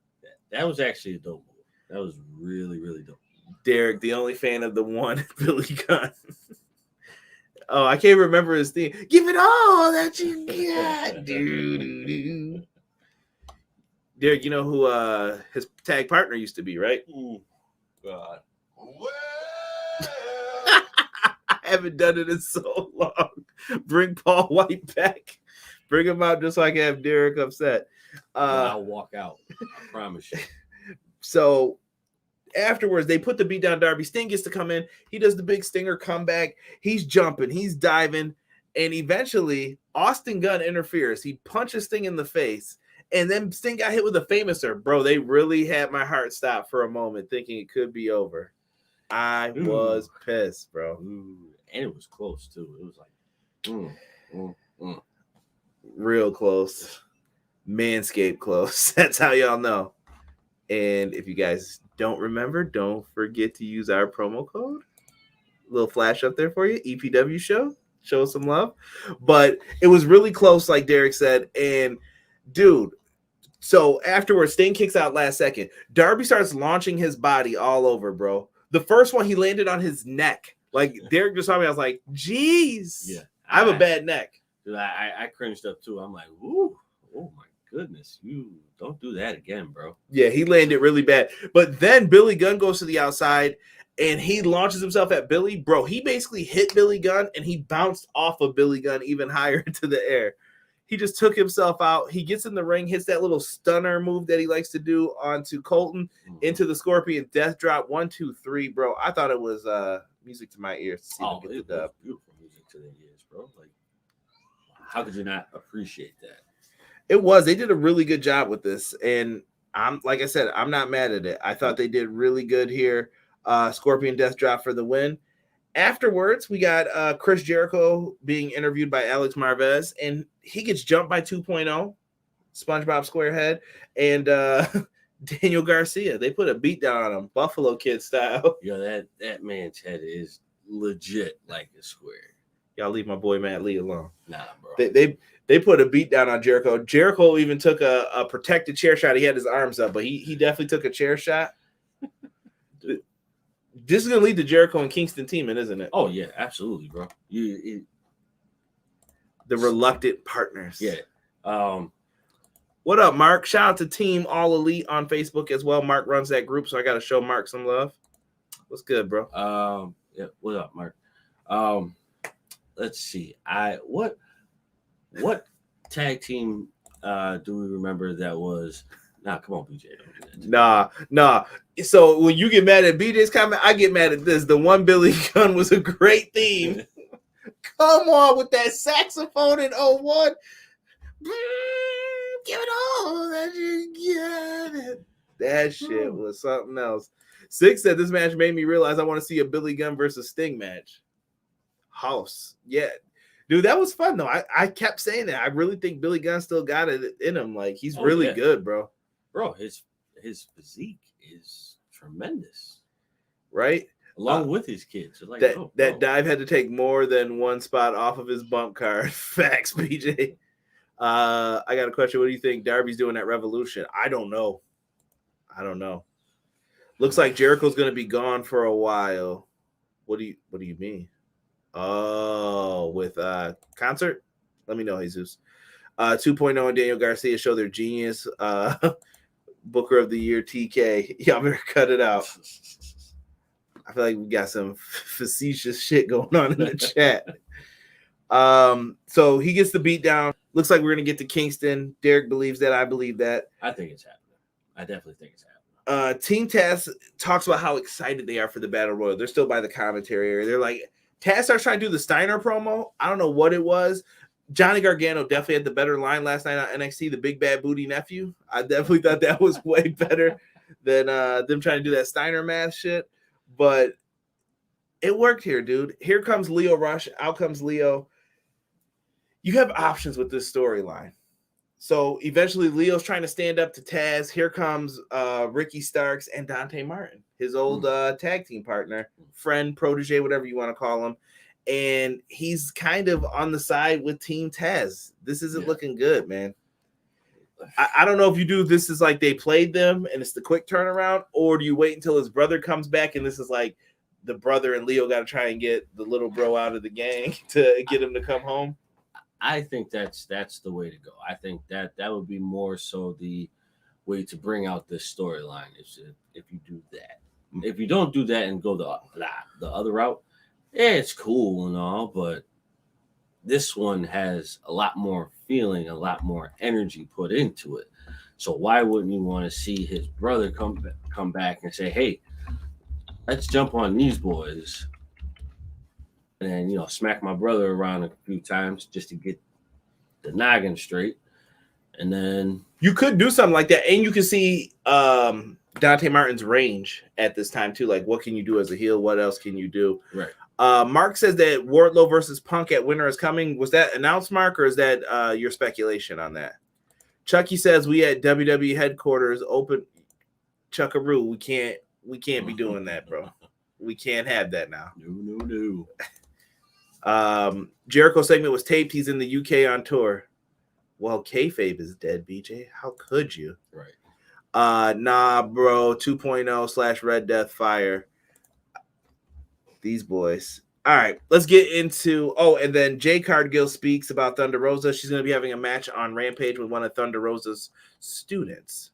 that was actually a dope move. That was really, really dope. Derek, the only fan of the one, Billy Gunn. Oh, I can't remember his theme. Give it all that you got, dude. Derek, you know who his tag partner used to be, right? Ooh, God. I haven't done it in so long. Bring Paul White back. Bring him out just so I can have Derek upset. I'll walk out. I promise you. So afterwards, they put the beat down Darby. Sting gets to come in. He does the big Stinger comeback. He's jumping. He's diving. And eventually, Austin Gunn interferes. He punches Sting in the face. And then Sting got hit with a famouser. Bro, they really had my heart stop for a moment thinking it could be over. I was pissed, bro. And it was close, too. It was like, real close. Manscaped close. That's how y'all know. And if you guys don't remember, don't forget to use our promo code. A little flash up there for you. EPW show. Show some love. But it was really close, like Derek said. And dude, so afterwards, Sting kicks out last second. Darby starts launching his body all over, bro. The first one, he landed on his neck. Like, Derek just saw me. I was like, geez. Yeah. I have a bad neck. Dude, I cringed up, too. I'm like, ooh, oh, my goodness. You don't do that again, bro. Yeah, he landed really bad. But then Billy Gunn goes to the outside, and he launches himself at Billy. Bro, he basically hit Billy Gunn, and he bounced off of Billy Gunn even higher into the air. He just took himself out. He gets in the ring, hits that little stunner move that he likes to do onto Colton, into the Scorpion Death Drop. 1, 2, 3, bro. I thought it was music to my ears to see him get the dub. Beautiful music to their ears, bro. Like, how could you not appreciate that? It was. They did a really good job with this, and like I said, I'm not mad at it. I thought they did really good here. Scorpion Death Drop for the win. Afterwards, we got Chris Jericho being interviewed by Alex Marvez, and he gets jumped by 2.0, SpongeBob SquareHead, and Daniel Garcia. They put a beat down on him, Buffalo Kid style. Yo, that man's head is legit like a square. Y'all leave my boy Matt Lee alone. Nah, bro. They put a beat down on Jericho. Jericho even took a protected chair shot. He had his arms up, but he definitely took a chair shot. This is going to lead to Jericho and Kingston teaming, isn't it? Oh, yeah, absolutely, bro. The reluctant partners. Yeah. What up, Mark? Shout out to Team All Elite on Facebook as well. Mark runs that group, so I got to show Mark some love. What's good, bro? Yeah. What up, Mark? Let's see. What tag team do we remember that was Nah, come on, BJ. Don't do that. Nah. So when you get mad at BJ's comment, I get mad at this. The one Billy Gunn was a great theme. Come on with that saxophone in 01. Give it all that you got. That shit was something else. Six said this match made me realize I want to see a Billy Gunn versus Sting match. House. Yeah. Dude, that was fun though. I kept saying that. I really think Billy Gunn still got it in him. Like he's really good, bro. Bro, his physique is tremendous. Right? Along with his kids. Like, that dive had to take more than one spot off of his bump card. Facts, BJ. I got a question. What do you think Darby's doing at Revolution? I don't know. Looks like Jericho's going to be gone for a while. What do you mean? Oh, with concert? Let me know, Jesus. 2.0 and Daniel Garcia show their genius. Booker of the Year TK. Y'all better cut it out. I feel like we got some facetious shit going on in the chat. So he gets the beat down. Looks like we're gonna get to Kingston. Derek believes that. I believe that. I think it's happening. I definitely think it's happening. Team Taz talks about how excited they are for the Battle Royal. They're still by the commentary area. They're like, Taz starts trying to do the Steiner promo. I don't know what it was. Johnny Gargano definitely had the better line last night on NXT, the big bad booty nephew. I definitely thought that was way better than them trying to do that Steiner math shit. But it worked here, dude. Here comes Lio Rush. Out comes Lio. You have options with this storyline. So eventually Leo's trying to stand up to Taz. Here comes Ricky Starks and Dante Martin, his old tag team partner, friend, protege, whatever you want to call him. And he's kind of on the side with Team Taz. This isn't looking good, man. I don't know if you do this is like they played them and it's the quick turnaround, or do you wait until his brother comes back and this is like the brother and Leo got to try and get the little bro out of the gang to get him to come home? I think that's the way to go. I think that would be more so the way to bring out this storyline is if you do that. If you don't do that and go the other route, it's cool and all, but this one has a lot more feeling, a lot more energy put into it. So why wouldn't you want to see his brother come back and say, hey, let's jump on these boys and, smack my brother around a few times just to get the noggin straight. And then you could do something like that. And you can see Dante Martin's range at this time too. Like, what can you do as a heel? What else can you do? Right. Mark says that Wardlow versus Punk at Winter is coming. Was that announced, Mark, or is that your speculation on that? Chucky says we at WWE headquarters open Chuckaroo. We can't be doing that, bro. We can't have that now. No. Jericho segment was taped. He's in the UK on tour. Well, kayfabe is dead, BJ. How could you? Right. Nah, bro. 2.0 / Red Death Fire. These boys. All right, let's get into. Oh, and then J Cargill speaks about Thunder Rosa. She's going to be having a match on Rampage with one of Thunder Rosa's students.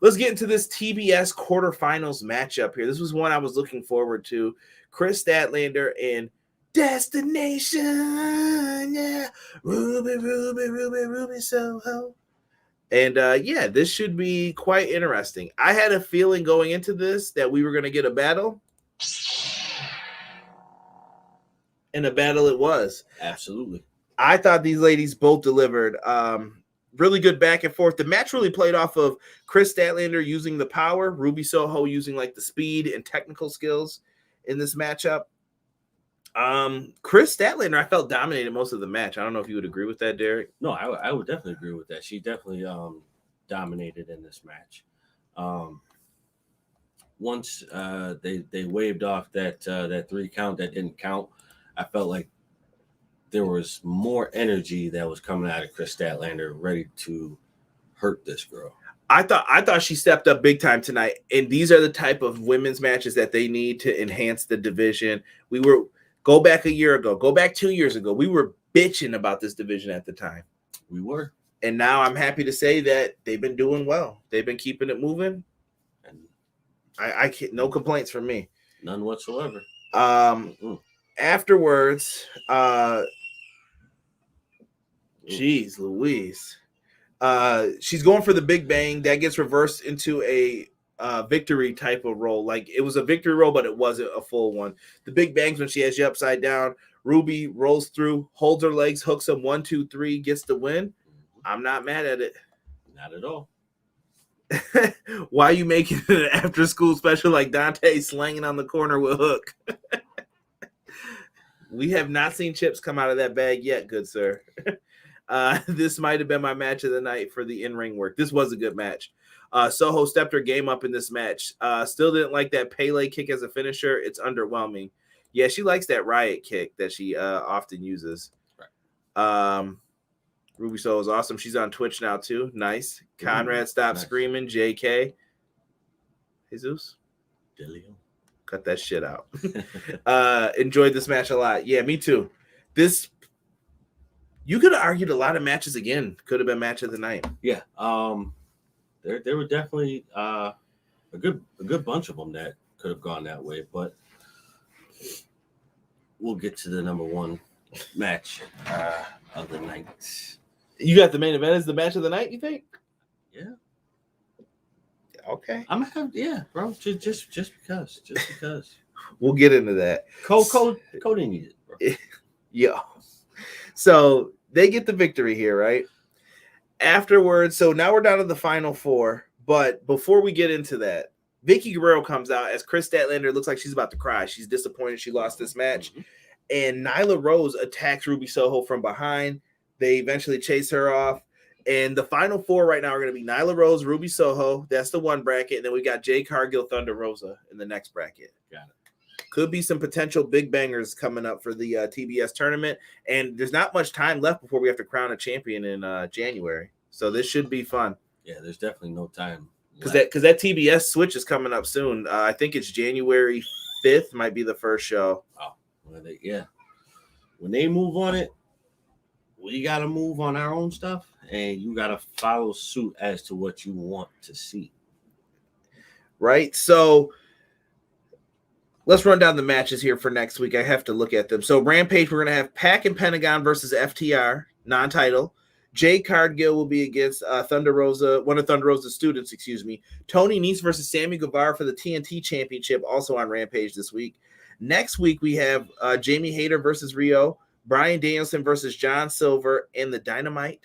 Let's get into this TBS quarterfinals matchup here. This was one I was looking forward to. Kris Statlander and Destination, yeah, Ruby, Soho. And this should be quite interesting. I had a feeling going into this that we were going to get a battle. And a battle it was. Absolutely. I thought these ladies both delivered. Really good back and forth. The match really played off of Kris Statlander using the power, Ruby Soho using like the speed and technical skills in this matchup. Kris Statlander, I felt dominated most of the match. I don't know if you would agree with that, Derek. No, I would definitely agree with that. She definitely dominated in this match. Once they waved off that 3 count that didn't count, I felt like there was more energy that was coming out of Kris Statlander, ready to hurt this girl. I thought she stepped up big time tonight, and these are the type of women's matches that they need to enhance the division. Go back a year ago, go back 2 years ago. We were bitching about this division at the time. We were. And now I'm happy to say that they've been doing well. They've been keeping it moving. And I can't, no complaints from me. None whatsoever. Afterwards, geez Louise. She's going for the Big Bang. That gets reversed into a victory type of roll. Like it was a victory roll, but it wasn't a full one. The Big Bang's when she has you upside down. Ruby rolls through, holds her legs, hooks them 1, 2, 3, gets the win. I'm not mad at it. Not at all. Why are you making it an after school special like Dante slanging on the corner with Hook? We have not seen chips come out of that bag yet, good sir. This might have been my match of the night for the in-ring work. This was a good match. Soho stepped her game up in this match. Still didn't like that Pele kick as a finisher. It's underwhelming. Yeah, she likes that riot kick that she often uses. Right. Ruby Soho is awesome. She's on Twitch now too. Nice. Conrad, stop screaming. JK. Jesus. Delio. Cut that shit out. Enjoyed this match a lot. Yeah, me too. This, you could have argued a lot of matches again. Could have been match of the night. Yeah. There were definitely a good bunch of them that could have gone that way, but we'll get to the number one match of the night. You got the main event as the match of the night, you think? Yeah. Okay. I'm gonna have, bro. Just because. We'll get into that. Cody needed it, bro. Yo. So they get the victory here, right? Afterwards, so now we're down to the final four. But before we get into that, Vicky Guerrero comes out as Kris Statlander. Looks like she's about to cry. She's disappointed she lost this match. Mm-hmm. And Nyla Rose attacks Ruby Soho from behind. They eventually chase her off. And the final four right now are going to be Nyla Rose, Ruby Soho. That's the one bracket. And then we got Jay Cargill, Thunder Rosa in the next bracket. Got it. Could be some potential big bangers coming up for the TBS tournament. And there's not much time left before we have to crown a champion in January. So this should be fun. Yeah, there's definitely no time. Because that TBS switch is coming up soon. I think it's January 5th might be the first show. Oh, well, when they move on it, we got to move on our own stuff, and you got to follow suit as to what you want to see. Right? So let's run down the matches here for next week. I have to look at them. So Rampage, we're going to have Pac and Pentagon versus FTR, non-title. Jay Cargill will be against Thunder Rosa, one of Thunder Rosa's students, Tony Nese versus Sammy Guevara for the TNT Championship, also on Rampage this week. Next week, we have Jamie Hayter versus Rio, Bryan Danielson versus John Silver, and the Dynamite.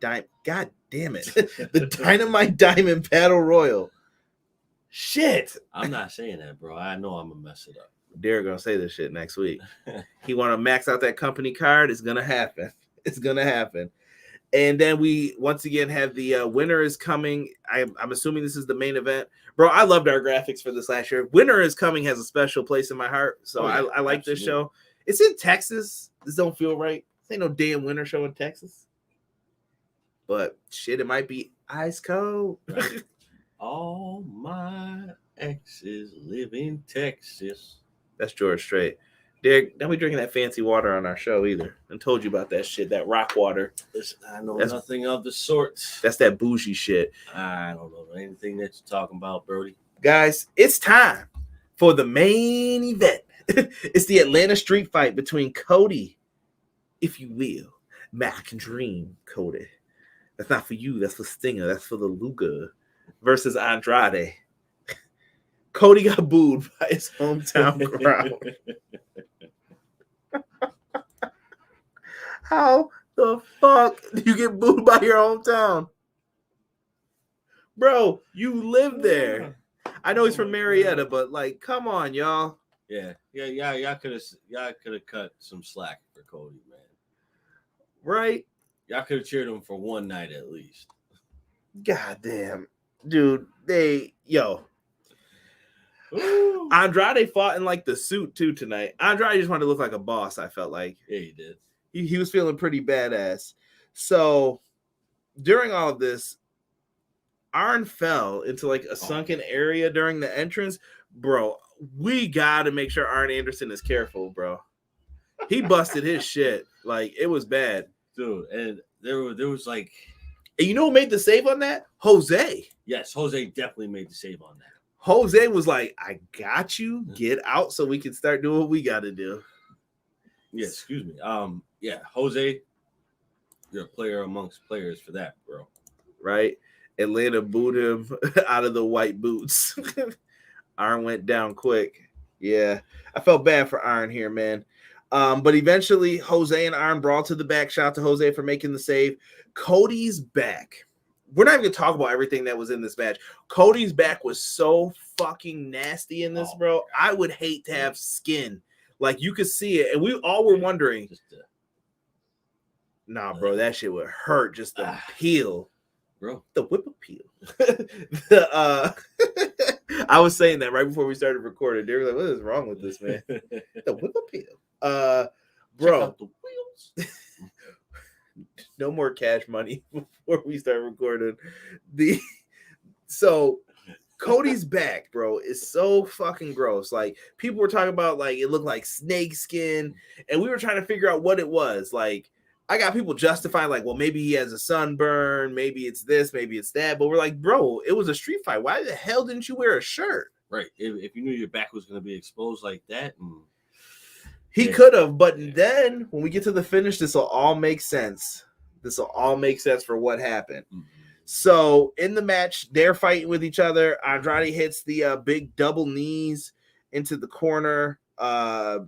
God damn it. The Dynamite Diamond Battle Royal. Shit. I'm not saying that, bro. I know I'm going to mess it up. Derek going to say this shit next week. He want to max out that company card. It's going to happen. It's going to happen. And then we once again have the winner is coming. I'm assuming this is the main event. Bro, I loved our graphics for this last year. Winner is coming has a special place in my heart. So I like absolutely. This show. It's in Texas. This don't feel right. This ain't no damn winter show in Texas. But shit, it might be ice cold. Right. All my exes live in Texas. That's George Strait. Derek, don't be drinking that fancy water on our show either. I told you about that shit, that rock water. Listen, I know nothing of the sort. That's that bougie shit. I don't know anything that you're talking about, Brody. Guys, it's time for the main event. It's the Atlanta street fight between Cody, if you will, Mac Dream Cody. That's not for you. That's for Stinger. That's for the Luga versus Andrade. Cody got booed by his hometown crowd. How the fuck do you get booed by your hometown? Bro, you live there. I know he's from Marietta, but like, come on, y'all. Yeah. Y'all could have cut some slack for Cody, man. Right? Y'all could have cheered him for one night at least. God damn. Dude, Andrade fought in like the suit too tonight. Andrade just wanted to look like a boss, I felt like. Yeah, he did. He was feeling pretty badass. So during all of this, Arn fell into like a sunken area during the entrance. Bro, we got to make sure Arn Anderson is careful, bro. He busted his shit. Like, it was bad. Dude, and there was like... And you know who made the save on that? Jose. Yes, Jose definitely made the save on that. Jose was like, I got you. Get out so we can start doing what we got to do. Yeah, excuse me. Yeah, Jose, you're a player amongst players for that, bro. right? Atlanta booed him out of the white boots. Arn went down quick. Yeah, I felt bad for Arn here, man. But eventually, Jose and Arn brawled to the back. Shout out to Jose for making the save. Cody's back. We're not even going to talk about everything that was in this match. Cody's back was so fucking nasty in this, bro. I would hate to have skin. Like, you could see it. And we all were wondering. Nah, bro, that shit would hurt. Just the peel. Bro. The whip appeal. I was saying that right before we started recording. They were like, what is wrong with this, man? The whip appeal. Bro. The wheels. No more cash money before we start recording. So Cody's back, bro. It's so fucking gross. Like, people were talking about, like, it looked like snake skin, and we were trying to figure out what it was. Like, I got people justifying, like, well, maybe he has a sunburn, maybe it's this, maybe it's that. But we're like, bro, it was a street fight. Why the hell didn't you wear a shirt? Right. If you knew your back was going to be exposed like that. He could have. But then when we get to the finish, this will all make sense. This will all make sense for what happened. Mm-hmm. So in the match, they're fighting with each other. Andrade hits the big double knees into the corner. At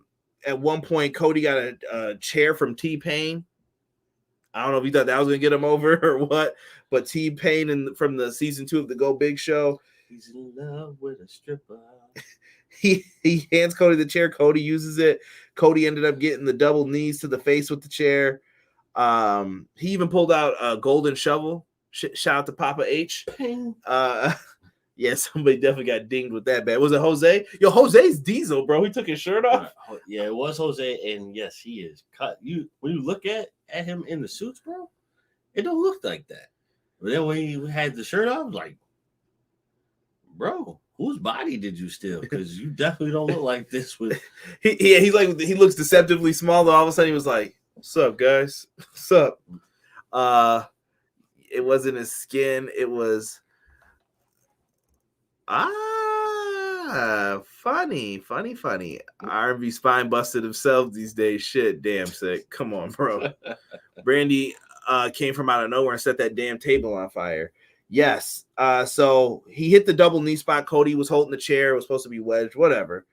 one point, Cody got a chair from T-Pain. I don't know if you thought that was going to get him over or what, but T-Pain from the season 2 of the Go Big Show. He's in love with a stripper. He hands Cody the chair. Cody uses it. Cody ended up getting the double knees to the face with the chair. He even pulled out a golden shovel. Shout out to Papa H. Yeah, somebody definitely got dinged with that bad. Was it Jose? Yo, Jose's diesel, bro. He took his shirt off. Yeah, it was Jose, and yes, he is cut. When you look at him in the suits, bro, it don't look like that. But then when he had the shirt off, like, bro, whose body did you steal? Because you definitely don't look like this. With he looks deceptively small. Though all of a sudden he was like, "What's up, guys? What's up?" It wasn't his skin. It was. Funny. R&B spine busted himself these days. Shit, damn sick. Come on, bro. Brandy came from out of nowhere and set that damn table on fire. Yes. So he hit the double knee spot. Cody was holding the chair. It was supposed to be wedged. Whatever.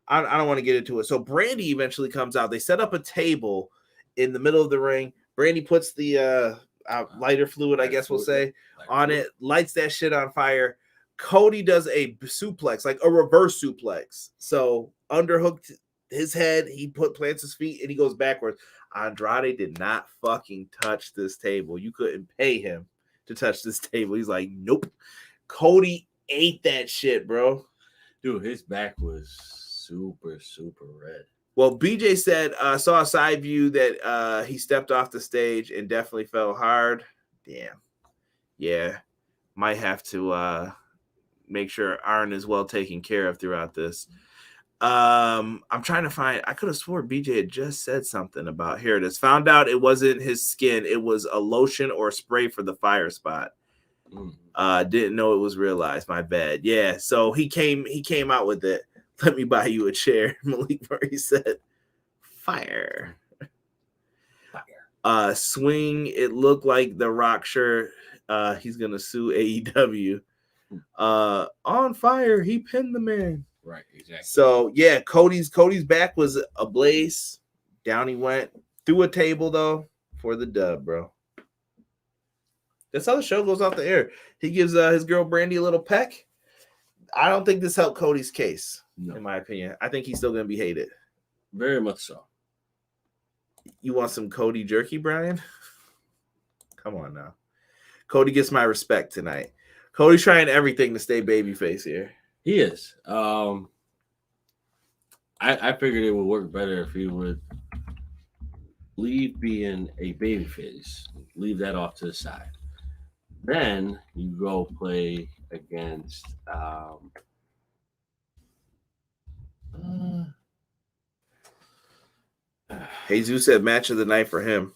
I don't want to get into it. So Brandy eventually comes out. They set up a table in the middle of the ring. Brandy puts the lighter fluid, I guess we'll say, on it. Lights that shit on fire. Cody does a suplex, like a reverse suplex. So underhooked his head, he plants his feet, and he goes backwards. Andrade did not fucking touch this table. You couldn't pay him to touch this table. He's like, nope. Cody ate that shit, bro. Dude, his back was super, super red. Well, BJ said, saw a side view that he stepped off the stage and definitely fell hard. Damn. Yeah. Might have to make sure Arn is well taken care of throughout this. I'm trying to find. I could have swore BJ had just said something about, here it is. Found out it wasn't his skin. It was a lotion or a spray for the fire spot. Didn't know it was realized. My bad. Yeah. So he came out with it. Let me buy you a chair. Malik Murray said, fire. Swing. It looked like the Rock shirt. He's gonna sue AEW. On fire, he pinned the man. Right, exactly. So yeah, Cody's back was ablaze. Down he went through a table though for the dub, bro. That's how the show goes off the air. He gives his girl Brandy a little peck. I don't think this helped Cody's case, in my opinion. I think he's still gonna be hated. Very much so. You want some Cody jerky, Bryan? Come on now. Cody gets my respect tonight. Cody's trying everything to stay babyface here. He is. I figured it would work better if he would leave being a babyface. Leave that off to the side. Then you go play against Jesus said match of the night for him.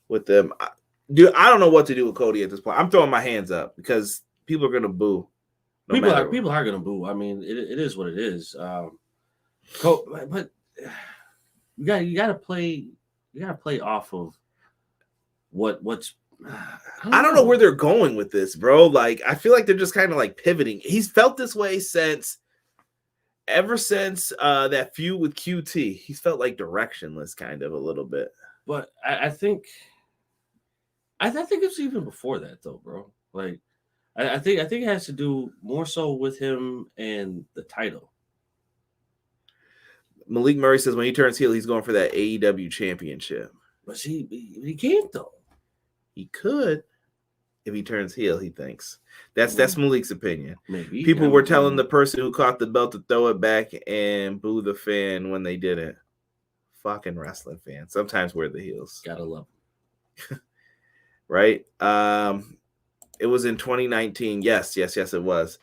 With them. Dude, I don't know what to do with Cody at this point. I'm throwing my hands up because people are gonna boo. People are gonna boo. I mean, it is what it is. But you gotta play off of what's I don't know where they're going with this, bro. Like, I feel like they're just kind of like pivoting. He's felt this way ever since that feud with QT. He's felt like directionless kind of a little bit. But I think it's even before that though, bro. Like I think it has to do more so with him and the title. Malik Murray says when he turns heel, he's going for that AEW championship. But he can't though. He could if he turns heel, he thinks. That's Malik's opinion. Maybe. People were telling the person who caught the belt to throw it back and boo the fan when they didn't. Fucking wrestling fans. Sometimes we're the heels. Gotta love them. Right? It was in 2019. Yes, it was.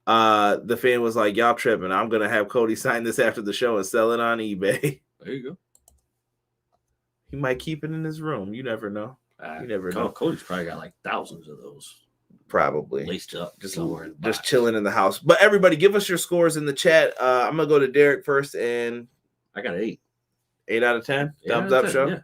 The fan was like, y'all tripping. I'm going to have Cody sign this after the show and sell it on eBay. There you go. He might keep it in his room. You never know. You never know. Cody's probably got like thousands of those. Probably. Laced up somewhere. Just chilling in the house. But everybody, give us your scores in the chat. I'm going to go to Derek first. And I got 8. 8 out of 10? Thumbs up show? Yeah,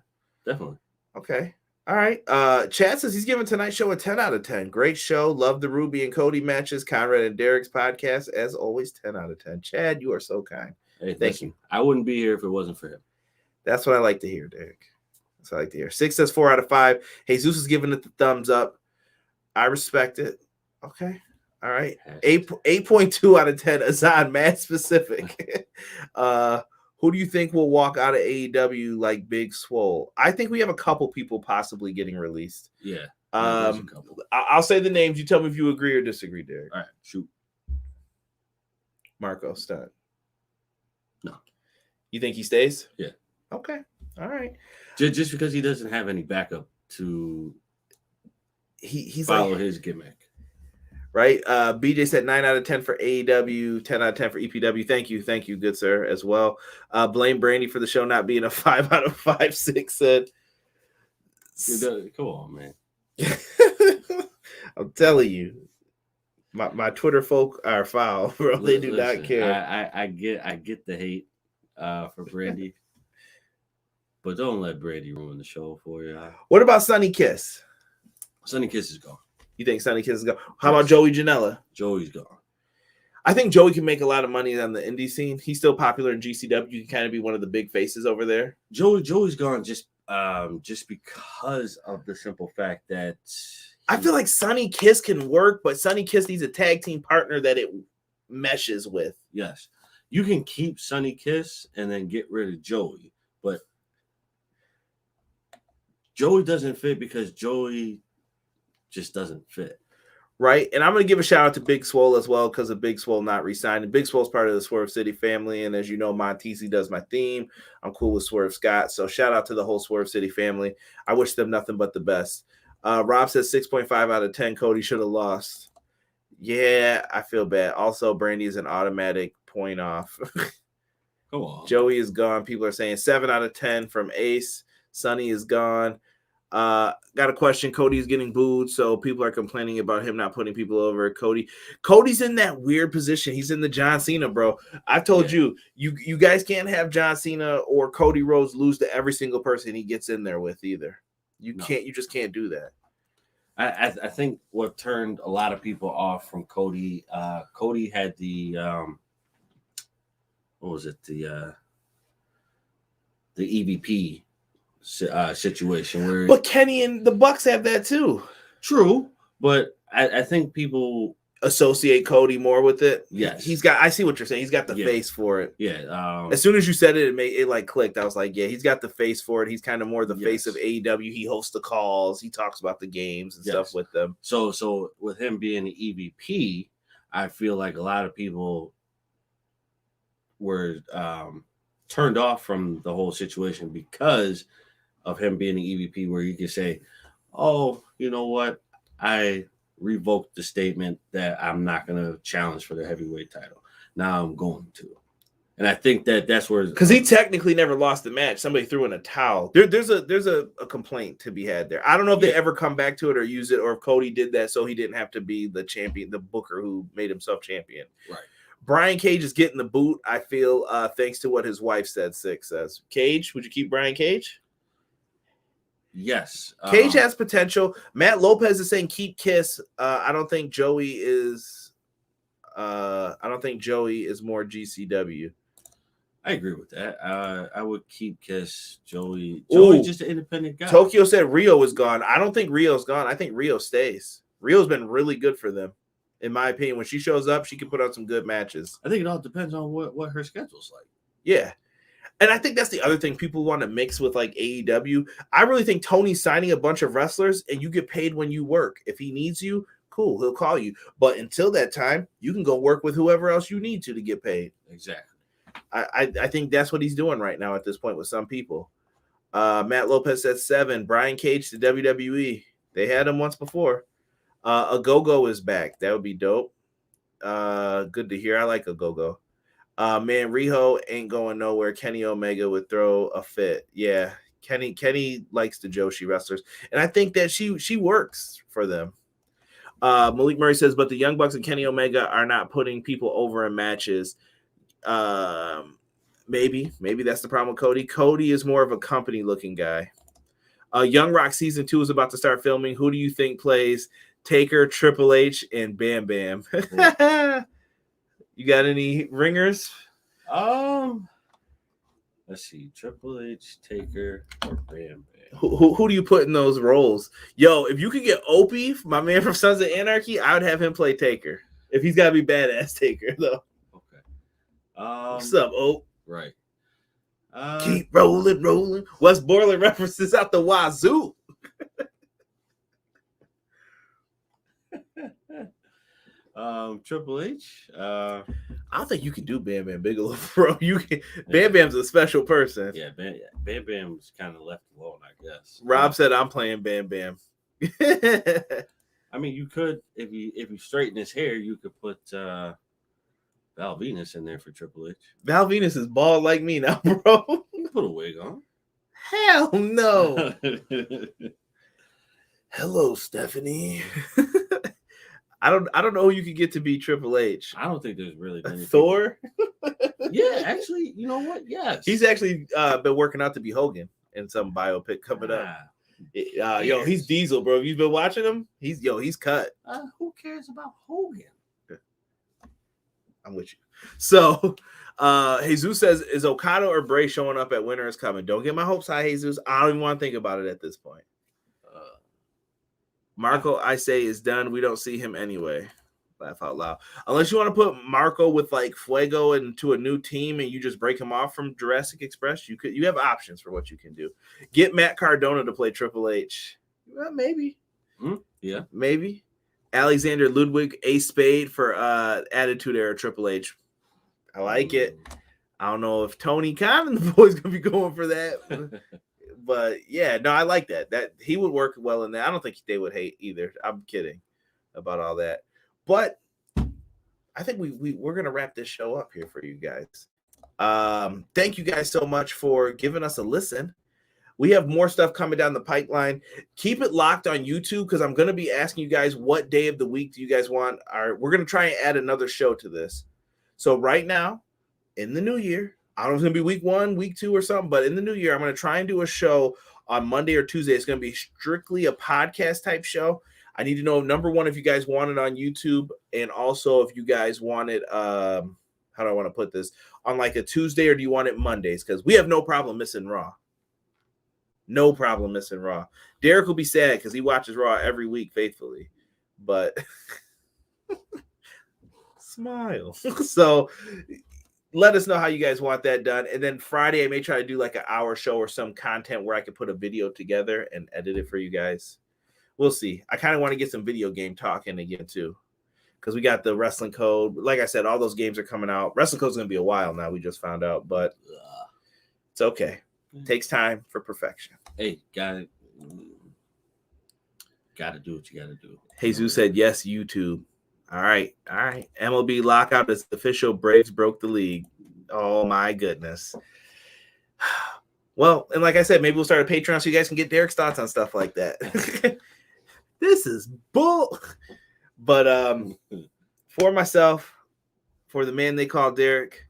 definitely. Okay. All right. Chad says he's giving tonight's show a 10 out of 10. Great show. Love the Ruby and Cody matches. Conrad and Derek's podcast. As always, 10 out of 10. Chad, you are so kind. Hey, thank you. I wouldn't be here if it wasn't for him. That's what I like to hear, Derek. That's what I like to hear. 6 says 4 out of 5. Jesus is giving it the thumbs up. I respect it. Okay. All right. 8.2 out of 10. Azad, mad specific. Who do you think will walk out of AEW like Big Swole? I think we have a couple people possibly getting released. Yeah. I'll say the names. You tell me if you agree or disagree, Derek. All right. Shoot. Marco Stunt. No. You think he stays? Yeah. Okay. All right. Just because he doesn't have any backup to he's follow like, his gimmick. Right. BJ said 9 out of 10 for AEW, 10 out of 10 for EPW. Thank you, good sir, as well. Blame Brandy for the show not being a 5 out of 5. 6 said. Come on, man. I'm telling you, my Twitter folk are foul, bro. They do not care. I get the hate for Brandy, but don't let Brandy ruin the show for you. What about Sonny Kiss? Sonny Kiss is gone. You think Sonny Kiss is gone? How about Joey Janela? Joey's gone. I think Joey can make a lot of money on the indie scene. He's still popular in GCW. He can kind of be one of the big faces over there. Joey's gone just because of the simple fact that I feel like Sonny Kiss can work, but Sonny Kiss needs a tag team partner that it meshes with. Yes. You can keep Sonny Kiss and then get rid of Joey, but Joey doesn't fit because Joey just doesn't fit. Right. And I'm going to give a shout out to Big Swole as well because of Big Swole not resigning. Big Swole's part of the Swerve City family. And as you know, Montesi does my theme. I'm cool with Swerve Scott. So shout out to the whole Swerve City family. I wish them nothing but the best. Rob says 6.5 out of 10. Cody should have lost. Yeah, I feel bad. Also, Brandy is an automatic point off. Come on. Joey is gone. People are saying 7 out of 10 from Ace. Sonny is gone. Got a question. Cody's getting booed, so people are complaining about him not putting people over. Cody's in that weird position. He's in the John Cena, bro. I've told you guys can't have John Cena or Cody Rhodes lose to every single person he gets in there with either. You just can't do that. I think what turned a lot of people off from Cody, Cody had the what was it, the EVP situation where, but Kenny and the Bucks have that too. True, but I think people associate Cody more with it. Yes, I see what you're saying. He's got the face for it. Yeah. As soon as you said it, it like clicked. I was like, yeah, he's got the face for it. He's kind of more the face of AEW. He hosts the calls. He talks about the games and stuff with them. So with him being the EVP, I feel like a lot of people were turned off from the whole situation because of him being an EVP, where you can say, oh, you know what? I revoked the statement that I'm not going to challenge for the heavyweight title. Now I'm going to. And I think that's where, because he technically never lost the match. Somebody threw in a towel. There's a complaint to be had there. I don't know if they ever come back to it or use it, or if Cody did that so he didn't have to be the champion, the booker who made himself champion. Right. Brian Cage is getting the boot, I feel, thanks to what his wife said. 6 says. Cage, would you keep Brian Cage? Yes. Cage has potential. Matt Lopez is saying keep Kiss. I don't think Joey is more GCW. I agree with that. I would keep Kiss. Joey's just an independent guy. Tokyo said Rio is gone. I don't think Rio's gone. I think Rio stays. Rio's been really good for them, in my opinion. When she shows up, she can put out some good matches. I think it all depends on what her schedule's like. Yeah. And I think that's the other thing people want to mix with like AEW. I really think Tony's signing a bunch of wrestlers and you get paid when you work. If he needs you, cool, he'll call you. But until that time, you can go work with whoever else you need to get paid. Exactly. I think that's what he's doing right now at this point with some people. Matt Lopez said 7. Brian Cage to WWE. They had him once before. A Go-Go is back. That would be dope. Good to hear. I like a Go-Go. Man, Riho ain't going nowhere. Kenny Omega would throw a fit. Yeah, Kenny likes the Joshi wrestlers, and I think that she works for them. Malik Murray says, but the Young Bucks and Kenny Omega are not putting people over in matches. Maybe that's the problem with Cody. Cody is more of a company looking guy. Young Rock season 2 is about to start filming. Who do you think plays Taker, Triple H, and Bam Bam? You got any ringers? Let's see. Triple H, Taker, or Bam Bam. Who do you put in those roles? Yo, if you could get Opie, my man from Sons of Anarchy, I would have him play Taker. If he's got to be badass Taker, though. Okay. What's up, Ope? Right. Keep rolling. West Borland references out the wazoo. Triple H. I don't think you can do Bam Bam Bigelow, bro. You can. Bam Bam's a special person. Yeah, Bam Bam's kind of left alone, I guess. Rob said I'm playing Bam Bam. I mean, you could if you straighten his hair, you could put Val Venus in there for Triple H. Val Venus is bald like me now, bro. You can put a wig on. Hell no. Hello, Stephanie. I don't know who you could get to be Triple H. I don't think there's really many Thor. Yeah, actually, you know what? Yes, he's actually been working out to be Hogan in some biopic coming up. Yo, he's Diesel, bro. You've been watching him. He's cut. Who cares about Hogan? I'm with you. So, Jesus says, is Okada or Bray showing up at Winter is Coming? Don't get my hopes high, Jesus. I don't even want to think about it at this point. Marco, I say, is done. We don't see him anyway. Laugh out loud. Unless you want to put Marco with like Fuego into a new team and you just break him off from Jurassic Express, you have options for what you can do. Get Matt Cardona to play Triple H. Well, maybe. Yeah. Maybe. Alexander Ludwig, A Spade for Attitude Era Triple H. I like it. I don't know if Tony Khan and the boys gonna be going for that. But yeah, no, I like that. That he would work well in that. I don't think they would hate either. I'm kidding about all that. But I think we're gonna wrap this show up here for you guys. Thank you guys so much for giving us a listen. We have more stuff coming down the pipeline. Keep it locked on YouTube because I'm going to be asking you guys what day of the week do you guys want. We're going to try and add another show to this. So right now, in the new year, I don't know if it's going to be week 1, week 2 or something, but in the new year, I'm going to try and do a show on Monday or Tuesday. It's going to be strictly a podcast type show. I need to know, number one, if you guys want it on YouTube, and also if you guys want it, how do I want to put this, on like a Tuesday, or do you want it Mondays? Because we have no problem missing Raw. No problem missing Raw. Derek will be sad because he watches Raw every week faithfully. But smile. So let us know how you guys want that done. And then Friday, I may try to do like an hour show or some content where I can put a video together and edit it for you guys. We'll see. I kind of want to get some video game talking again too, because we got the Wrestling Code. Like I said, all those games are coming out. Wrestling Code is going to be a while now. We just found out, but it's okay. Takes time for perfection. Hey, gotta do what you gotta do. Jesus said yes, YouTube. All right. MLB lockout is official. Braves broke the league. Oh my goodness. Well, and like I said, maybe we'll start a Patreon so you guys can get Derek's thoughts on stuff like that. This is bull. But for myself, for the man they call Derek,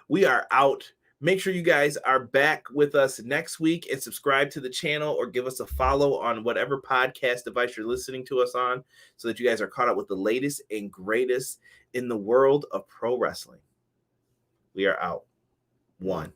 we are out. Make sure you guys are back with us next week and subscribe to the channel or give us a follow on whatever podcast device you're listening to us on so that you guys are caught up with the latest and greatest in the world of pro wrestling. We are out. 1.